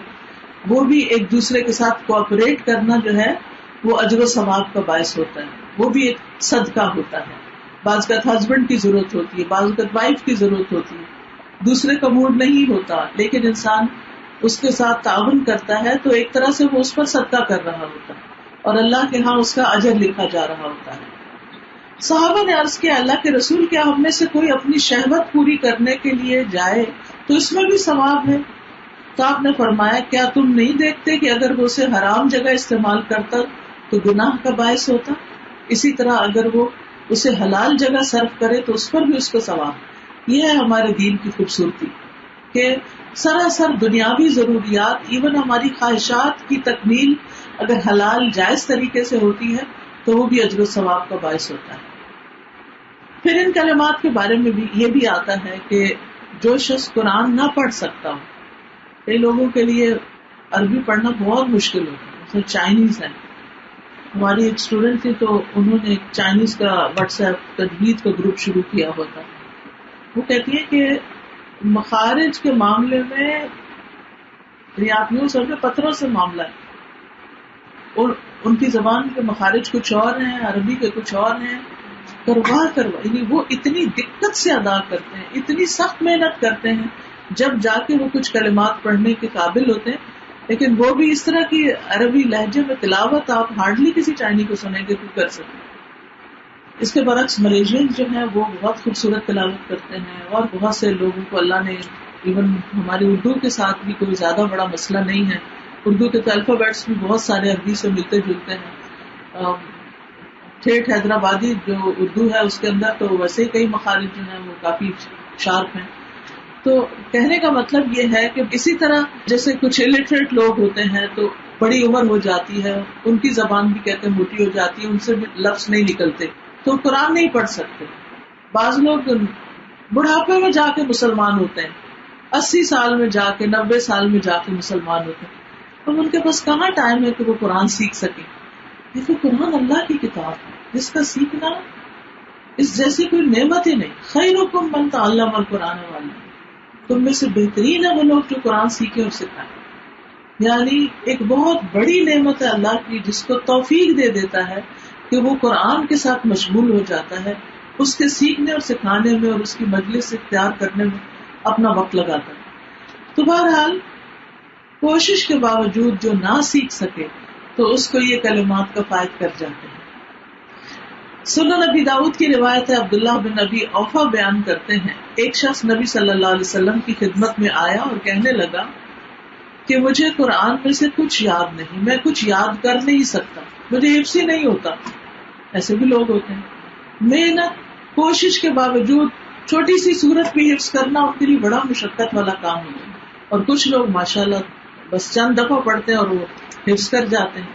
وہ بھی ایک دوسرے کے ساتھ کوآپریٹ کرنا جو ہے وہ اجر و ثواب کا باعث ہوتا ہے، وہ بھی ایک صدقہ ہوتا ہے. بعض اوقات ہسبینڈ کی ضرورت ہوتی ہے، بعض اوقات وائف کی ضرورت ہوتی ہے، دوسرے کا موڈ نہیں ہوتا لیکن انسان اس کے ساتھ تعاون کرتا ہے تو ایک طرح سے وہ اس پر صدقہ کر رہا ہوتا ہے اور اللہ کے ہاں اس کا اجر لکھا جا رہا ہوتا ہے. صحابہ نے عرض کیا، اللہ کے رسول، کیا ہم میں سے کوئی اپنی شہوت پوری کرنے کے لیے جائے تو اس میں بھی ثواب ہے؟ تو آپ نے فرمایا، کیا تم نہیں دیکھتے کہ اگر وہ اسے حرام جگہ استعمال کرتا تو گناہ کا باعث ہوتا، اسی طرح اگر وہ اسے حلال جگہ صرف کرے تو اس پر بھی اس کو ثواب. یہ ہے ہمارے دین کی خوبصورتی کہ سراسر دنیاوی ضروریات، ایون ہماری خواہشات کی تکمیل اگر حلال جائز طریقے سے ہوتی ہے تو وہ بھی اجر و ثواب کا باعث ہوتا ہے. پھر ان کلمات کے بارے میں بھی یہ بھی آتا ہے کہ جو شخص قرآن نہ پڑھ سکتا ہو، کئی لوگوں کے لیے عربی پڑھنا بہت مشکل ہوتا ہے، جیسے چائنیز ہے. ہماری ایک اسٹوڈنٹ تھی تو انہوں نے ایک چائنیز کا واٹس ایپ تجوید کا گروپ شروع کیا ہوا تھا. وہ کہتی ہے کہ مخارج کے معاملے میں آپ یوں سمجھو پتھروں سے معاملہ ہے، اور ان کی زبان کے مخارج کچھ اور ہیں، عربی کے کچھ اور ہیں. کروا یعنی وہ اتنی دقت سے ادا کرتے ہیں، اتنی سخت محنت کرتے ہیں، جب جا کے وہ کچھ کلمات پڑھنے کے قابل ہوتے ہیں. لیکن وہ بھی اس طرح کی عربی لہجے میں تلاوت آپ ہارڈلی کسی چائنی کو سنیں گے تو کر سکتے. اس کے برعکس ملیشین جو ہیں وہ بہت خوبصورت تلاوت کرتے ہیں، اور بہت سے لوگوں کو اللہ نے، ایون ہماری اردو کے ساتھ بھی کوئی زیادہ بڑا مسئلہ نہیں ہے. اردو کے تو الفابیٹس بھی بہت سارے عربی سے ملتے جلتے ہیں. ٹھیٹھ حیدرآبادی جو اردو ہے اس کے اندر تو ویسے ہی کئی مخارج جو ہیں وہ کافی شارپ ہیں. تو کہنے کا مطلب یہ ہے کہ اسی طرح جیسے کچھ الٹریٹ لوگ ہوتے ہیں تو بڑی عمر ہو جاتی ہے، ان کی زبان بھی کہتے ہیں موٹی ہو جاتی ہے، ان سے بھی لفظ نہیں نکلتے تو قرآن نہیں پڑھ سکتے. بعض لوگ بڑھاپے میں جا کے مسلمان ہوتے ہیں، 80 سال میں جا کے، 90 سال میں جا کے مسلمان ہوتے ہیں، اب ان کے پاس کہاں ٹائم ہے کہ وہ قرآن سیکھ سکیں. دیکھو قرآن اللہ کی کتاب ہے جس کا سیکھنا اس جیسی کوئی نعمت ہی نہیں. خیرکم من تعلم القرآن والعلم، تم میں سے بہترین ہے وہ لوگ جو قرآن سیکھیں اور سکھائیں. یعنی ایک بہت بڑی نعمت ہے اللہ کی، جس کو توفیق دے دیتا ہے کہ وہ قرآن کے ساتھ مشغول ہو جاتا ہے، اس کے سیکھنے اور سکھانے میں اور اس کی مجلس اختیار کرنے میں اپنا وقت لگاتا ہے۔ تو بہرحال کوشش کے باوجود جو نہ سیکھ سکے تو اس کو یہ کلمات کفایت کر جاتے ہیں۔ سنن نبی داؤد کی روایت ہے، عبداللہ بن نبی اوفا بیان کرتے ہیں، ایک شخص نبی صلی اللہ علیہ وسلم کی خدمت میں آیا اور کہنے لگا کہ مجھے قرآن میں سے کچھ یاد نہیں، میں کچھ یاد کر نہیں سکتا، مجھے حفظ ہی نہیں ہوتا۔ ایسے بھی لوگ ہوتے ہیں، محنت کوشش کے باوجود چھوٹی سی سورت بھی حفظ کرنا ان کے لیے بڑا مشقت والا کام ہوتا ہے، اور کچھ لوگ ماشاءاللہ بس چند دفعہ پڑھتے ہیں اور وہ حفظ کر جاتے ہیں۔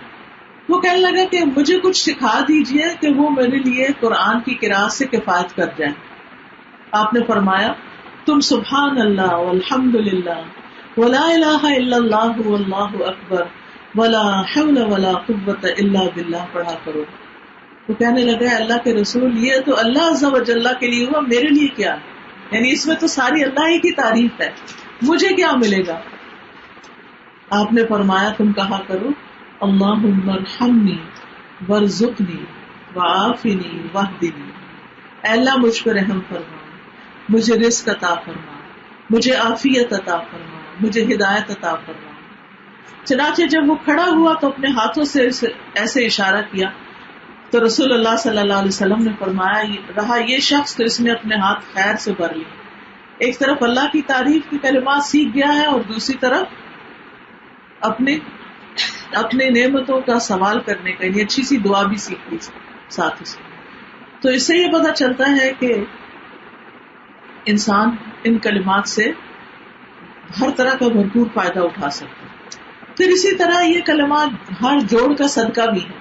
وہ کہنے لگا کہ مجھے کچھ سکھا دیجئے کہ وہ میرے لیے قرآن کی قراءت سے کفایت کر جائے۔ آپ نے فرمایا، تم سبحان اللہ والحمد للہ ولا الہ الا اللہ واللہ اکبر ولا حول ولا قوۃ الا باللہ پڑھا کرو۔ وہ کہنے لگا، اللہ کے رسول، یہ تو اللہ عز و جل کے لیے ہوا، میرے لیے کیا؟ یعنی اس میں تو ساری اللہ ہی کی تعریف ہے، مجھے کیا ملے گا؟ آپ نے فرمایا، تم کہا کرو، اللہم ارحمنی وارزقنی وعافنی واہدنی، اے اللہ مجھ پر رحم فرما، مجھے رزق عطا فرما، مجھے عافیت عطا فرما، مجھے ہدایت عطا فرما۔ چنانچہ جب وہ کھڑا ہوا تو اپنے ہاتھوں سے ایسے اشارہ کیا تو رسول اللہ صلی اللہ علیہ وسلم نے فرمایا، رہا یہ شخص تو اس نے اپنے ہاتھ خیر سے بھر لی، ایک طرف اللہ کی تعریف کے کلمات سیکھ گیا ہے اور دوسری طرف اپنے نعمتوں کا سوال کرنے کا، یعنی اچھی سی دعا بھی سیکھ لی ساتھ اس۔ تو اس سے یہ پتہ چلتا ہے کہ انسان ان کلمات سے ہر طرح کا بھرپور فائدہ اٹھا سکتا ہے۔ پھر اسی طرح یہ کلمات ہر جوڑ کا صدقہ بھی ہے۔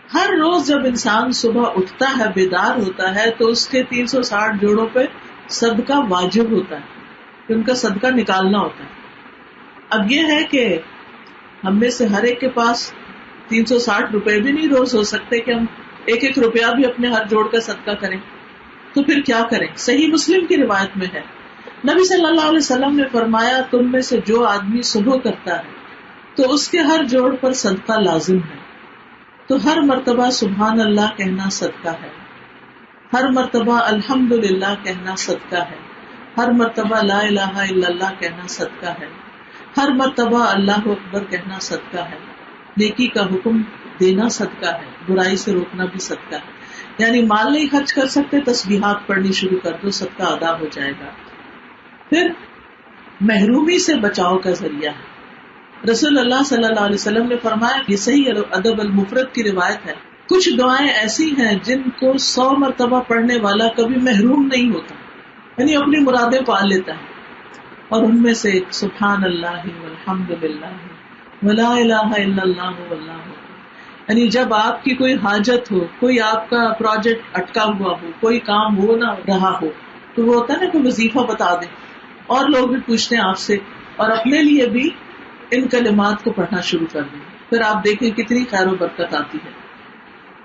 ہر روز جب انسان صبح اٹھتا ہے، بیدار ہوتا ہے، تو اس کے 360 جوڑوں پہ صدقہ واجب ہوتا ہے کہ ان کا صدقہ نکالنا ہوتا ہے۔ اب یہ ہے کہ ہم میں سے ہر ایک کے پاس 360 روپے بھی نہیں روز ہو سکتے کہ ہم ایک ایک روپیہ بھی اپنے ہر جوڑ کا صدقہ کریں، تو پھر کیا کریں؟ صحیح مسلم کی روایت میں ہے، نبی صلی اللہ علیہ وسلم نے فرمایا، تم میں سے جو آدمی صبح کرتا ہے تو اس کے ہر جوڑ پر صدقہ لازم ہے، تو ہر مرتبہ سبحان اللہ کہنا صدقہ ہے، ہر مرتبہ الحمدللہ کہنا صدقہ ہے، ہر مرتبہ لا الہ الا اللہ کہنا صدقہ ہے، ہر مرتبہ اللہ اکبر کہنا صدقہ ہے، نیکی کا حکم دینا صدقہ ہے، برائی سے روکنا بھی صدقہ ہے۔ یعنی مال نہیں خرچ کر سکتے، تسبیحات پڑھنی شروع کر دو، صدقہ ادا ہو جائے گا۔ پھر محرومی سے بچاؤ کا ذریعہ ہے، رسول اللہ صلی اللہ علیہ وسلم نے فرمایا، یہ صحیح ادب المفرد کی روایت ہے، کچھ دعائیں ایسی ہیں جن کو 100 مرتبہ پڑھنے والا کبھی محروم نہیں ہوتا، یعنی اپنی مرادیں پا لیتا ہے، اور ان میں سے سبحان اللہ والحمد للہ ولا الہ الا اللہ واللہ، یعنی جب آپ کی کوئی حاجت ہو، کوئی آپ کا پروجیکٹ اٹکا ہوا ہو، کوئی کام ہو نہ رہا ہو، تو وہ ہوتا ہے نا کہ وظیفہ بتا دیں، اور لوگ بھی پوچھتے ہیں آپ سے، اور اپنے لیے بھی ان کلمات کو پڑھنا شروع کر دیں، پھر آپ دیکھیں کتنی خیر و برکت آتی ہے۔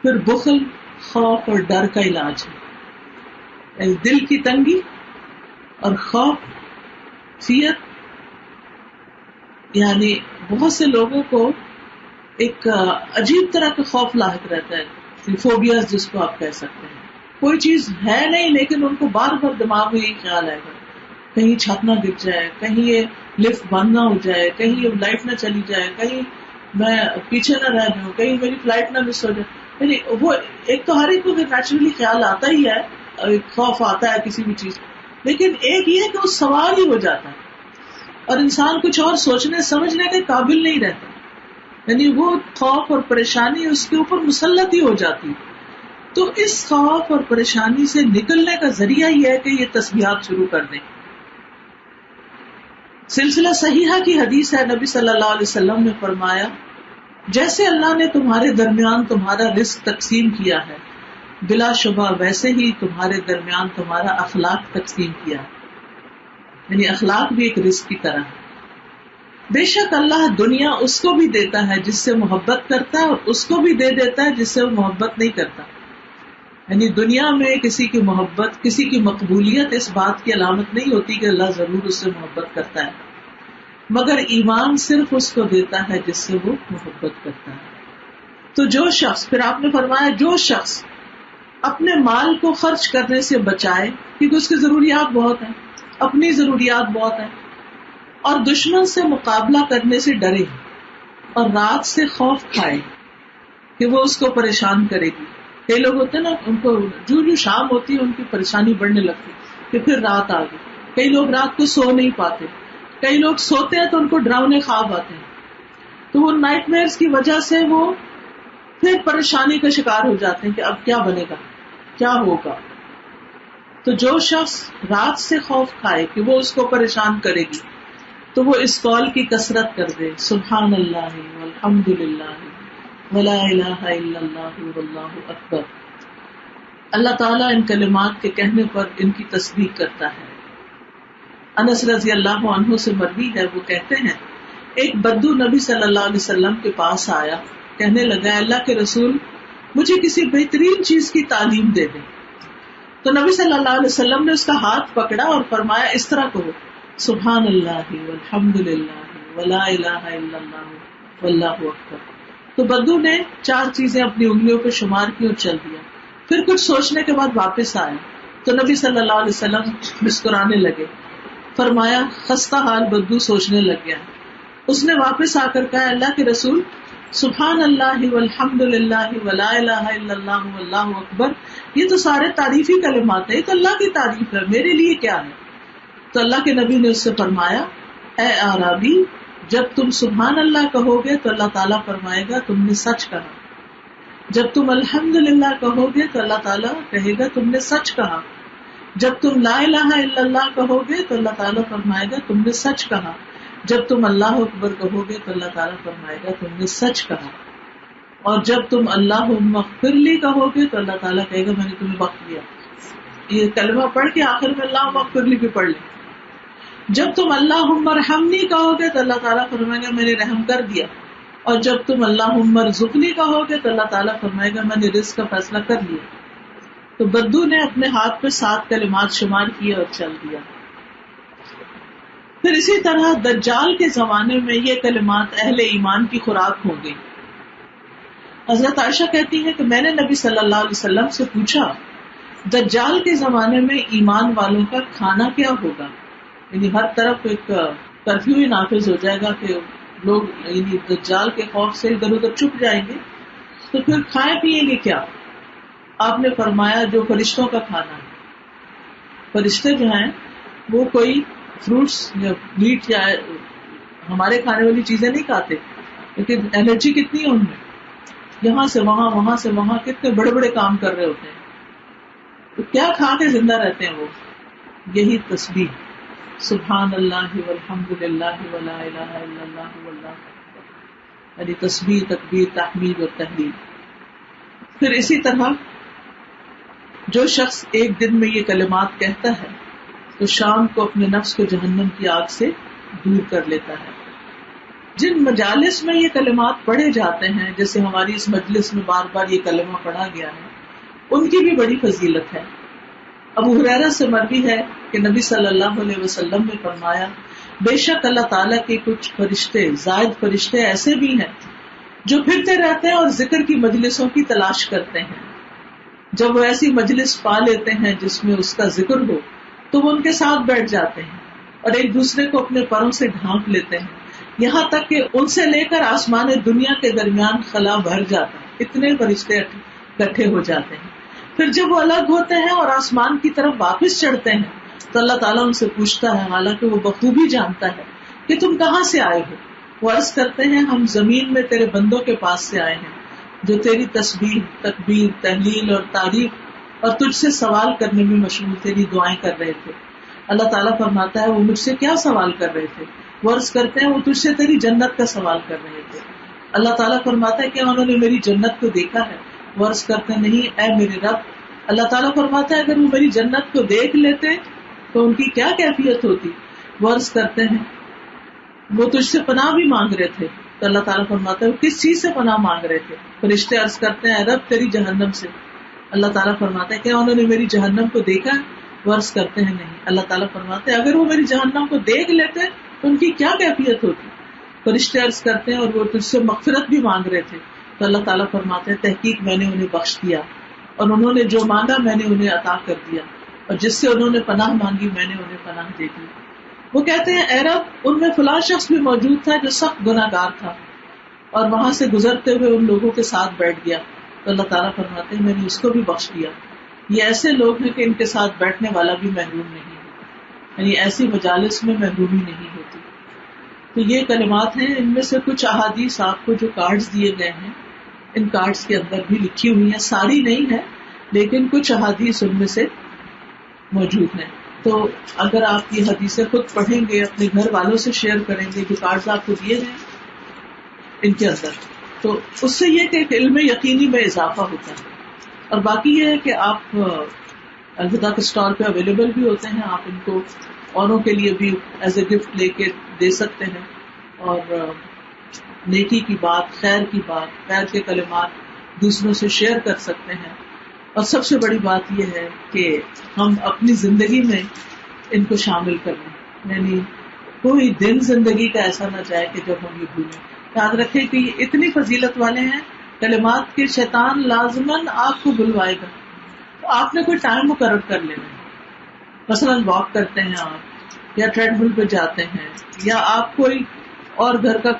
پھر بخل، خوف اور ڈر کا علاج ہے، یعنی دل کی تنگی اور خوف، فیت، یعنی بہت سے لوگوں کو ایک عجیب طرح کا خوف لاحق رہتا ہے، فوبیاز جس کو آپ کہہ سکتے ہیں، کوئی چیز ہے نہیں لیکن ان کو بار بار دماغ میں یہی خیال آئے گا، کہیں چھت نہ گر جائے، کہیں یہ لفٹ بند نہ ہو جائے، کہیں یہ لائٹ نہ چلی جائے، کہیں میں پیچھے نہ رہ جاؤں، کہیں میری فلائٹ نہ مس ہو جائے۔ یعنی وہ ایک تو ہر ایک کو نیچرلی خیال آتا ہی ہے، ایک خوف آتا ہے کسی بھی چیز، لیکن ایک یہ کہ وہ سوال ہی ہو جاتا ہے اور انسان کچھ اور سوچنے سمجھنے کے قابل نہیں رہتا، یعنی وہ خوف اور پریشانی اس کے اوپر مسلط ہی ہو جاتی۔ تو اس خوف اور پریشانی سے نکلنے کا ذریعہ یہ ہے کہ یہ تسبیحات شروع کر دیں۔ سلسلہ صحیحہ کی حدیث ہے، نبی صلی اللہ علیہ وسلم نے فرمایا، جیسے اللہ نے تمہارے درمیان تمہارا رزق تقسیم کیا ہے، بلا شبہ ویسے ہی تمہارے درمیان تمہارا اخلاق تقسیم کیا ہے، یعنی اخلاق بھی ایک رزق کی طرح ہے۔ بے شک اللہ دنیا اس کو بھی دیتا ہے جس سے محبت کرتا ہے، اور اس کو بھی دے دیتا ہے جس سے وہ محبت نہیں کرتا، یعنی دنیا میں کسی کی محبت، کسی کی مقبولیت اس بات کی علامت نہیں ہوتی کہ اللہ ضرور اس سے محبت کرتا ہے، مگر ایمان صرف اس کو دیتا ہے جس سے وہ محبت کرتا ہے. تو جو شخص، پھر آپ نے فرمایا جو شخص اپنے مال کو خرچ کرنے سے بچائے، کیونکہ اس کی ضروریات بہت ہیں، اپنی ضروریات بہت ہیں، اور دشمن سے مقابلہ کرنے سے ڈرے اور رات سے خوف کھائے کہ وہ اس کو پریشان کرے گی. کئی لوگ ہوتے ہیں نا، ان کو جو شام ہوتی ہے ان کی پریشانی بڑھنے لگتی کہ پھر رات آ گئی. کئی لوگ رات کو سو نہیں پاتے، کئی لوگ سوتے ہیں تو ان کو ڈراؤنے خواب آتے ہیں، تو وہ نائٹ میئرز کی وجہ سے وہ پھر پریشانی کا شکار ہو جاتے ہیں کہ اب کیا بنے گا، کیا ہوگا. تو جو شخص رات سے خوف کھائے کہ وہ اس کو پریشان کرے گی، تو وہ اس قول کی کثرت کر دے، سبحان اللہ والحمد للہ ولا الہ الا اللہ واللہ اکبر. اللہ تعالیٰ ان کلمات کے کہنے پر ان کی تصدیق کرتا ہے. انس رضی اللہ عنہ سے مروی ہے، وہ کہتے ہیں ایک بدو نبی صلی اللہ علیہ وسلم کے پاس آیا، کہنے لگا اللہ کے رسول مجھے کسی بہترین چیز کی تعلیم دے دیں. تو نبی صلی اللہ علیہ وسلم نے اس کا ہاتھ پکڑا اور فرمایا اس طرح کہو، سبحان اللہ والحمد للہ ولا الہ الا اللہ واللہ اکبر. تو بدو نے 4 چیزیں اپنی انگلیوں پہ شمار کی اور چل دیا. پھر کچھ سوچنے کے بعد واپس آیا تو نبی صلی اللہ علیہ وسلم مسکرانے لگے. فرمایا خستہ حال بدو سوچنے لگ گیا. اس نے واپس آ کر کہا اللہ کے رسول سبحان اللہ والحمد للہ ولا الہ الا اللہ واللہ اکبر، یہ تو سارے تعریفی کلمات ہیں، یہ تو اللہ کی تعریف ہے، میرے لیے کیا ہے؟ تو اللہ کے نبی نے اس سے فرمایا اے اعرابی، جب تم سبحان اللہ کہو گے تو اللہ تعالیٰ فرمائے گا تم نے سچ کہا، جب تم الحمدللہ کہو گے تو اللہ تعالیٰ کہے گا تم نے سچ کہا، جب تم لا الہ الا اللہ کہو گے تو اللہ تعالیٰ فرمائے گا تم نے سچ کہا، جب تم اللہ اکبر کہو گے تو اللہ تعالیٰ فرمائے گا تم نے سچ کہا، اور جب تم اللہم اغفر لی کہو گے تو اللہ تعالیٰ کہے گا میں نے تمہیں بخش دیا. یہ کلمہ پڑھ کے آخر میں اللہم اغفر لی بھی پڑھ لیں. جب تم اللہم ارحمنی کہو گے تو اللہ تعالیٰ فرمائے گا میں نے رحم کر دیا، اور جب تم اللہم ارزقنی کہو گے تو اللہ تعالیٰ فرمائے گا میں نے رزق کا فیصلہ کر لیا. تو بدو نے اپنے ہاتھ پہ 7 کلمات شمار کیے اور چل دیا. پھر اسی طرح دجال کے زمانے میں یہ کلمات اہل ایمان کی خوراک ہو گئی. حضرت عائشہ کہتی ہے کہ میں نے نبی صلی اللہ علیہ وسلم سے پوچھا دجال کے زمانے میں ایمان والوں کا کھانا کیا ہوگا، یعنی ہر طرف ایک کرفیو ہی نافذ ہو جائے گا کہ لوگ یعنی دجال کے خوف سے ادھر ادھر چھپ جائیں گے، تو پھر کھائیں پیئیں گے کیا؟ آپ نے فرمایا جو فرشتوں کا کھانا ہے. فرشتے جو ہیں وہ کوئی فروٹس یا میٹ یا ہمارے کھانے والی چیزیں نہیں کھاتے، لیکن انرجی کتنی ہے ان میں، یہاں سے وہاں وہاں سے وہاں کتنے بڑے بڑے کام کر رہے ہوتے ہیں. تو کیا کھا کے زندہ رہتے ہیں وہ؟ یہی تسبیح، سبحان اللہ والحمد للہ ولا الہ الا اللہ واللہ اکبر، یعنی تسبیح، تکبیر، تحمید اور تحلیل. پھر اسی طرح جو شخص ایک دن میں یہ کلمات کہتا ہے تو شام کو اپنے نفس کو جہنم کی آگ سے دور کر لیتا ہے. جن مجالس میں یہ کلمات پڑھے جاتے ہیں، جیسے ہماری اس مجلس میں بار بار یہ کلمہ پڑھا گیا ہے، ان کی بھی بڑی فضیلت ہے. ابو ہریرہ سے مروی ہے کہ نبی صلی اللہ علیہ وسلم نے فرمایا بے شک اللہ تعالیٰ کے کچھ فرشتے، زائد فرشتے ایسے بھی ہیں جو پھرتے رہتے ہیں اور ذکر کی مجلسوں کی تلاش کرتے ہیں. جب وہ ایسی مجلس پا لیتے ہیں جس میں اس کا ذکر ہو تو وہ ان کے ساتھ بیٹھ جاتے ہیں اور ایک دوسرے کو اپنے پروں سے ڈھانپ لیتے ہیں، یہاں تک کہ ان سے لے کر آسمان دنیا کے درمیان خلا بھر جاتا ہے، اتنے فرشتے اکٹھے ہو جاتے ہیں. پھر جب وہ الگ ہوتے ہیں اور آسمان کی طرف واپس چڑھتے ہیں تو اللہ تعالیٰ ان سے پوچھتا ہے، حالانکہ وہ بخوبی جانتا ہے کہ تم کہاں سے آئے ہو. وہ عرض کرتے ہیں ہم زمین میں تیرے بندوں کے پاس سے آئے ہیں جو تیری تسبیح، تکبیر، تحلیل اور تعریف اور تجھ سے سوال کرنے میں مشغول، تیری دعائیں کر رہے تھے. اللہ تعالیٰ فرماتا ہے وہ مجھ سے کیا سوال کر رہے تھے؟ وہ عرض کرتے ہیں وہ تجھ سے تیری جنت کا سوال کر رہے تھے. اللہ تعالیٰ فرماتا ہے کیا انہوں نے میری جنت کو دیکھا ہے؟ وہ عرض کرتے ہیں نہیں اے میرے رب. اللہ تعالیٰ فرماتا ہے اگر وہ میری جنت کو دیکھ لیتے تو ان کی کیا کیفیت ہوتی؟ وہ عرض کرتے ہیں وہ تجھ سے پناہ بھی مانگ رہے تھے. تو اللہ تعالیٰ فرماتا ہے وہ کس چیز سے پناہ مانگ رہے تھے؟ فرشتے عرض کرتے ہیں رب تیری جہنم سے. اللہ تعالیٰ فرماتا ہے کیا انہوں نے میری جہنم کو دیکھا ہے؟ وہ عرض کرتے ہیں نہیں. اللہ تعالیٰ فرماتے ہیں اگر وہ میری جہنم کو دیکھ لیتے ان کی کیا کیفیت ہوتی. فرشتے عرض کرتے ہیں اور وہ تجھ سے مغفرت بھی مانگ رہے تھے تو اللہ تعالیٰ فرماتے ہیں تحقیق میں نے انہیں بخش دیا اور انہوں نے جو مانگا میں نے انہیں عطا کر دیا اور جس سے انہوں نے پناہ مانگی میں نے انہیں پناہ دے دی. وہ کہتے ہیں اے رب ان میں فلاں شخص بھی موجود تھا جو سخت گناہ گار تھا اور وہاں سے گزرتے ہوئے ان لوگوں کے ساتھ بیٹھ گیا تو اللہ تعالیٰ فرماتے ہیں میں نے اس کو بھی بخش دیا. یہ ایسے لوگ ہیں کہ ان کے ساتھ بیٹھنے والا بھی محروم نہیں ہے، یعنی ایسی مجالس میں محرومی نہیں ہوتی. تو یہ کلمات ہیں. ان میں سے کچھ احادیث آپ کو جو کارڈز دیے گئے ہیں ان کارڈز کے اندر بھی لکھی ہوئی ہیں، ساری نہیں ہے لیکن کچھ احادیث ان میں سے موجود ہیں. تو اگر آپ یہ حدیثیں خود پڑھیں گے، اپنے گھر والوں سے شیئر کریں گے جو کارڈز آپ کو دیے ہیں ان کے اندر، تو اس سے یہ کہ ایک علم یقینی میں اضافہ ہوتا ہے. اور باقی یہ ہے کہ آپ الہدا کے اسٹال پہ اویلیبل بھی ہوتے ہیں، آپ ان کو اوروں کے لیے بھی ایز اے گفٹ لے کے دے سکتے ہیں اور نیکی کی بات، خیر کی بات، خیر کے کلمات دوسروں سے شیئر کر سکتے ہیں. اور سب سے بڑی بات یہ ہے کہ ہم اپنی زندگی میں ان کو شامل کریں، یعنی کوئی دن زندگی کا ایسا نہ جائے کہ جب ہم یہ بھولیں. یاد رکھیں کہ یہ اتنی فضیلت والے ہیں کلمات کے، شیطان لازماً آپ کو بلوائے گا. تو آپ نے کوئی ٹائم مقرر کر لینا ہے، مثلاً واک کرتے ہیں آپ یا ٹریڈ مل پہ جاتے ہیں یا آپ کوئی اور گھر کا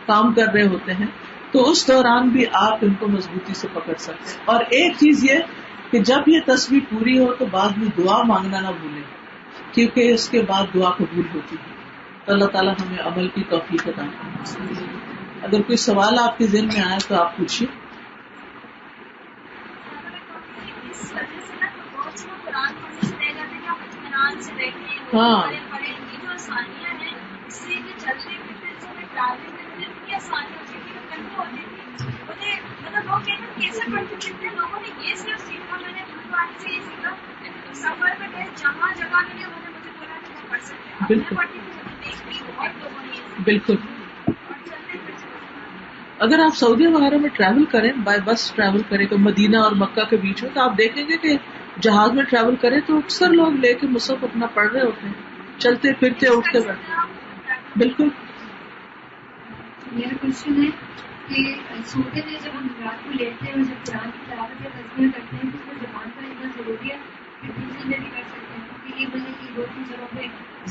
کام کر رہے ہوتے ہیں، تو اس دوران بھی آپ ان کو مضبوطی سے پکڑ سکتے ہیں. اور ایک چیز یہ کہ جب یہ تصویر پوری ہو تو بعد میں دعا مانگنا نہ بھولیں، کیونکہ اس کے بعد دعا قبول ہوتی ہے. تو اللہ تعالیٰ ہمیں عمل کی توفیق عطا فرمائے. اگر کوئی سوال آپ کے ذہن میں آیا تو آپ پوچھیے. ہاں بالکل بالکل. اگر آپ سعودی وغیرہ میں ٹریول کریں، بائی بس ٹریول کریں تو مدینہ اور مکہ کے بیچ میں، تو آپ دیکھیں گے کہ جہاز میں ٹریول کریں تو اکثر لوگ لے کے مصحف اپنا پڑھ رہے ہوتے ہیں، چلتے پھرتے اٹھتے بیٹھتے. بالکل. میرا کوشچن ہے کہ سوتے میں جب ہم رات کو لیٹتے ہیں اور جب قرآن کی تلاوت یا تسبیح کرتے ہیں تو اس زبان کا اتنا ضروری ہے کہ دوسرے میں بھی کر سکتے ہیں، کیونکہ یہ بولے کہ دو تین جگہوں پہ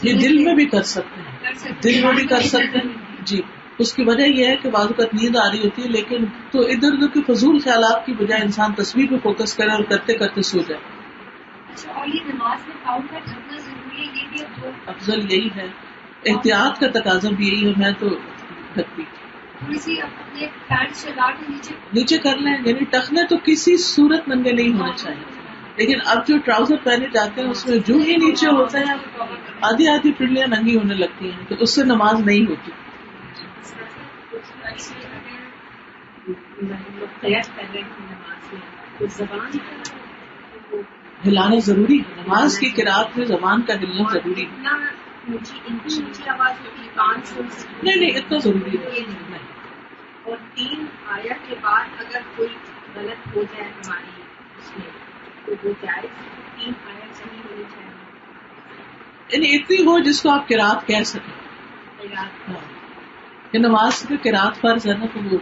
یہ دل میں بھی کر سکتے ہیں، دل میں بھی کر سکتے ہیں جی. اس کی وجہ یہ ہے کہ بعض اوقات نیند آ رہی ہوتی ہے، لیکن تو ادھر ادھر کے فضول خیالات کی بجائے انسان تصویر پہ فوکس کرے اور کرتے کرتے سو جائے. اچھا، اور یہ نماز میں پاؤں کا ڈھکنا ضروری ہے، یہ بھی افضل یہی ہے، احتیاط کا تقاضا بھی یہی ہے. میں تو ڈھکتی تھوڑی سی اپنے پینٹ شلوار کے نیچے کر لیں، یعنی ٹخنے تو کسی صورت ننگے نہیں ہونے چاہیے. لیکن اب جو ٹراؤزر پہنے جاتے ہیں اس میں جو ہی نیچے ہوتا ہے آدھی آدھی پنڈلیاں ننگی ہونے لگتی ہیں، تو اس سے نماز نہیں ہوتی. ہلانا ضروری ہے، نماز کی قرات میں زبان کا ہلنا ضروری ہے. نہیں نہیں اتنا ضروری ہے. اور 3 آیت کے بعد اگر کوئی غلط ہو جائے ہماری اس میں تو وہ جائز، 3 آیت صحیح ہونی چاہیے، یعنی اتنی ہو جس کو آپ قرات کہہ سکیں. کہ نماز کی قرات فرض ہے نا، تو وہ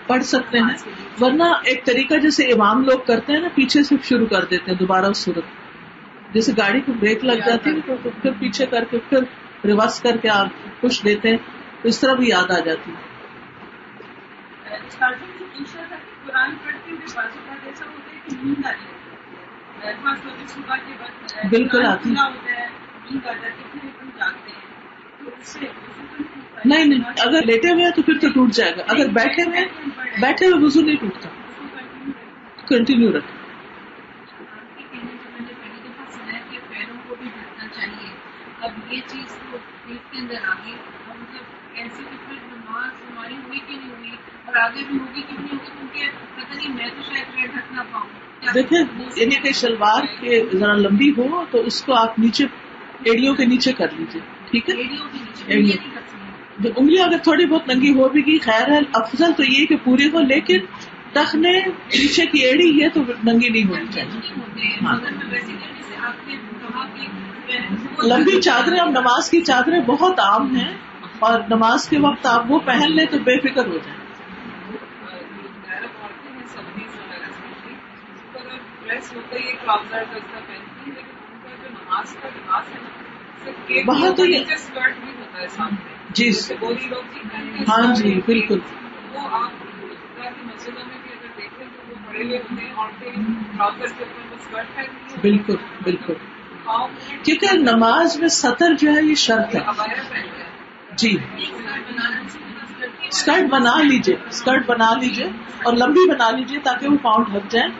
پڑھ سکتے ہیں. ورنہ ایک طریقہ جیسے امام لوگ کرتے ہیں نا، پیچھے سے شروع کر دیتے ہیں دوبارہ اس صورت، جیسے گاڑی کو بریک لگ جاتی ہے تو پھر پیچھے کر کے پھر ریورس کر کے آپ پش دیتے ہیں، تو اس طرح بھی یاد آ جاتی ہے. قرآن پڑھتے ہوئے بازو کا ایسا ہوتا ہے کہ نیند آ جاتی ہے، خاص طور پہ صبح کے وقت بالکل آتی ہوتا ہے، نیند آ جاتی ہے، پھر ہم جاگتے ہیں تو اس سے نہیں نہیں، اگر لیٹے ہوئے تو پھر تو ٹوٹ جائے گا. اگر بیٹھے ہوئے وضو نہیں ٹوٹتا، کنٹینیو رکھیں. میں نے پہلی دفعہ سنا ہے کہ پیروں کو بھی ڈھکنا چاہیے. اب یہ چیز تو پیٹ کے اندر آ گئی، اور مطلب ایسے کہ پھر نماز ہماری ہوئی کہ نہیں ہوئی اور آگے بھی ہوگی کہ نہیں ہوگی، کیونکہ پتہ نہیں میں تو شاید پیر ڈھک نہ پاؤں. دیکھیں یعنی کہ شلوار کے ذرا لمبی ہو تو اس کو آپ نیچے ایڑیوں کے نیچے کر لیجیے، ٹھیک ہے. جو انگلیاں اگر تھوڑی بہت ننگی ہو بھی گئی خیر ہے، افضل تو یہ کہ پوری ہو، لیکن ٹخنے پیچھے کی ایڑی یہ تو ننگی نہیں ہونی چاہیے. ہاں. لمبی چادریں اب نماز کی چادریں بہت عام ہیں اور نماز کے وقت آپ وہ پہن لیں تو بے فکر ہو جائیں. وہاں تو یہ جی ہاں جی بالکل وہ آپ مسجدوں میں بھی اگر دیکھیں تو وہ بڑے ہوئے ہوتے ہیں عورتیں ٹراؤزر کے اوپر بس اسکرٹ پہنتی ہیں. بالکل بالکل کیونکہ نماز میں سطر جو ہے یہ شرط ہے. جی اسکرٹ بنا لیجئے اور لمبی بنا لیجئے تاکہ وہ پاؤں ڈھک جائیں.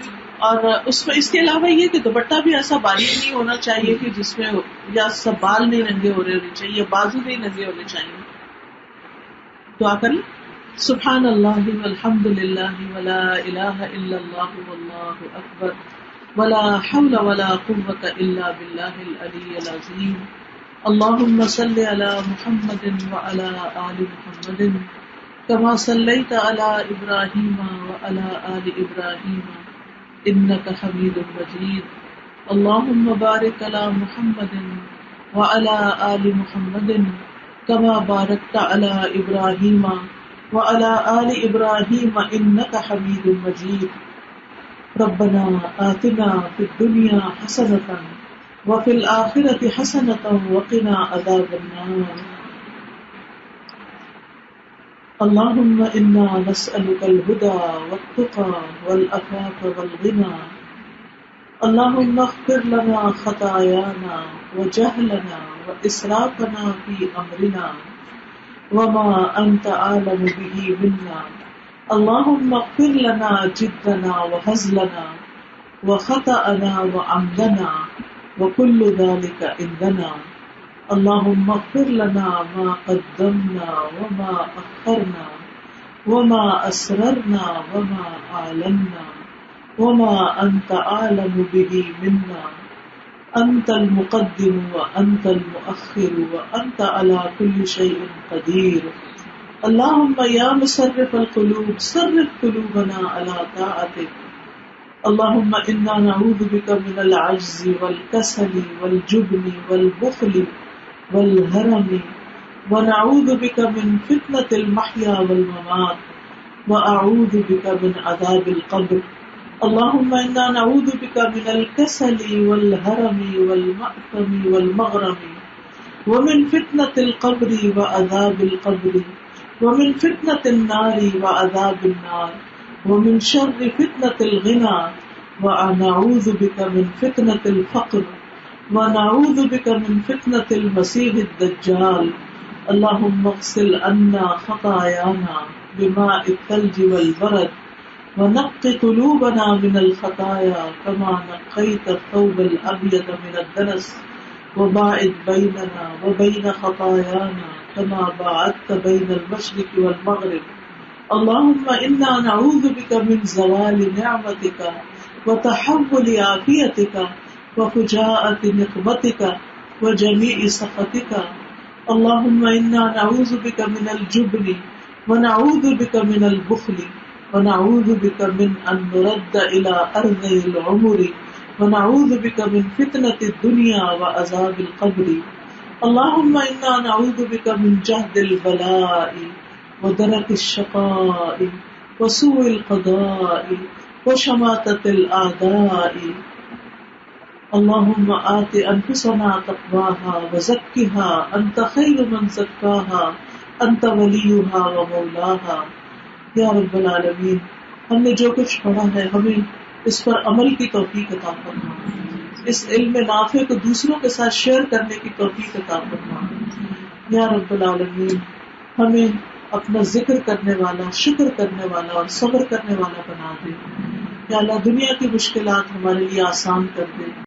اور اس میں اس کے علاوہ یہ کہ دوپٹہ بھی ایسا باریک نہیں ہونا چاہیے کہ جس میں یا سب بال نہیں ننگے ہونے چاہیے یا بازو نہیں ننگے ہونے چاہیے. دعا کر لیں. سبحان اللہ والحمد للہ ولا الہ الا اللہ واللہ اکبر ولا حول ولا قوة الا باللہ العلی العظیم. اللہم صل علی محمد وعلی آل محمد كما صلیت علی ابراہیم وعلی آل ابراہیم انک حمید مجید. اللہم بارک علی محمد وعلی آل محمد كما باركت على إبراهيم وعلى آل إبراهيم إنك حميد مجيد. ربنا آتنا في الدنيا حسنة وفي الآخرة حسنة وقنا عذاب النار. اللهم إنا نسألك الهدى والتقى والعفاف والغنى. اللهم اغفر لنا خطايانا وجهلنا وإسرافنا في أمرنا وما أنت أعلم به منا. اللهم اغفر لنا جدنا وهزلنا وخطأنا وعمدنا وكل ذلك عندنا. اللهم اغفر لنا ما قدمنا وما أخرنا وما أسررنا وما أعلنا وما أنت أعلم به منا. أنت المقدم وأنت المؤخر وأنت على كل شيء قدير. اللهم يا مصرف القلوب صرف قلوبنا على طاعتك. اللهم إنا نعوذ بك من العجز والكسل والجبن والبخل والهرم ونعوذ بك من فتنة المحيا والممات وأعوذ بك من عذاب القبر. اللهم إنا نعوذ بك من الكسل والهرم والمأثم والمغرم ومن فتنة القبر وعذاب القبر ومن فتنة النار وعذاب النار ومن شر فتنة الغنى ونعوذ بك من فتنة الفقر ونعوذ بك من فتنة المسيح الدجال. اللهم اغسل عنا خطايانا بماء الثلج والبرد ونق قلوبنا من الخطايا كما نقيت الثوب الأبيض من الدنس وباعد بيننا وبين خطايانا كما باعدت بين المشرق والمغرب. اللهم إنا نعوذ بك من زوال نعمتك وتحول عافيتك وفجاءة نقمتك وجميع سخطك. اللهم إنا نعوذ بك من الجبن ونعوذ بك من البخل ونعوذ بك من أن نرد إلى أرض العمر ونعوذ بك من فتنة الدنيا وعذاب القبر. اللهم إنا نعوذ بك من جهد البلاء ودرك الشقاء وسوء القضاء وشماتة الأعداء. اللهم آت أنفسنا تقواها وزكها أنت خير من زكاها أنت وليها ومولاها. یا رب العالمین ہم نے جو کچھ پڑھا ہے ہمیں اس پر عمل کی توفیق عطا فرما. اس علم نافع کو دوسروں کے ساتھ شیئر کرنے کی توفیق عطا فرما. یا رب العالمین ہمیں اپنا ذکر کرنے والا، شکر کرنے والا اور صبر کرنے والا بنا دے. یا اللہ دنیا کی مشکلات ہمارے لیے آسان کر دے.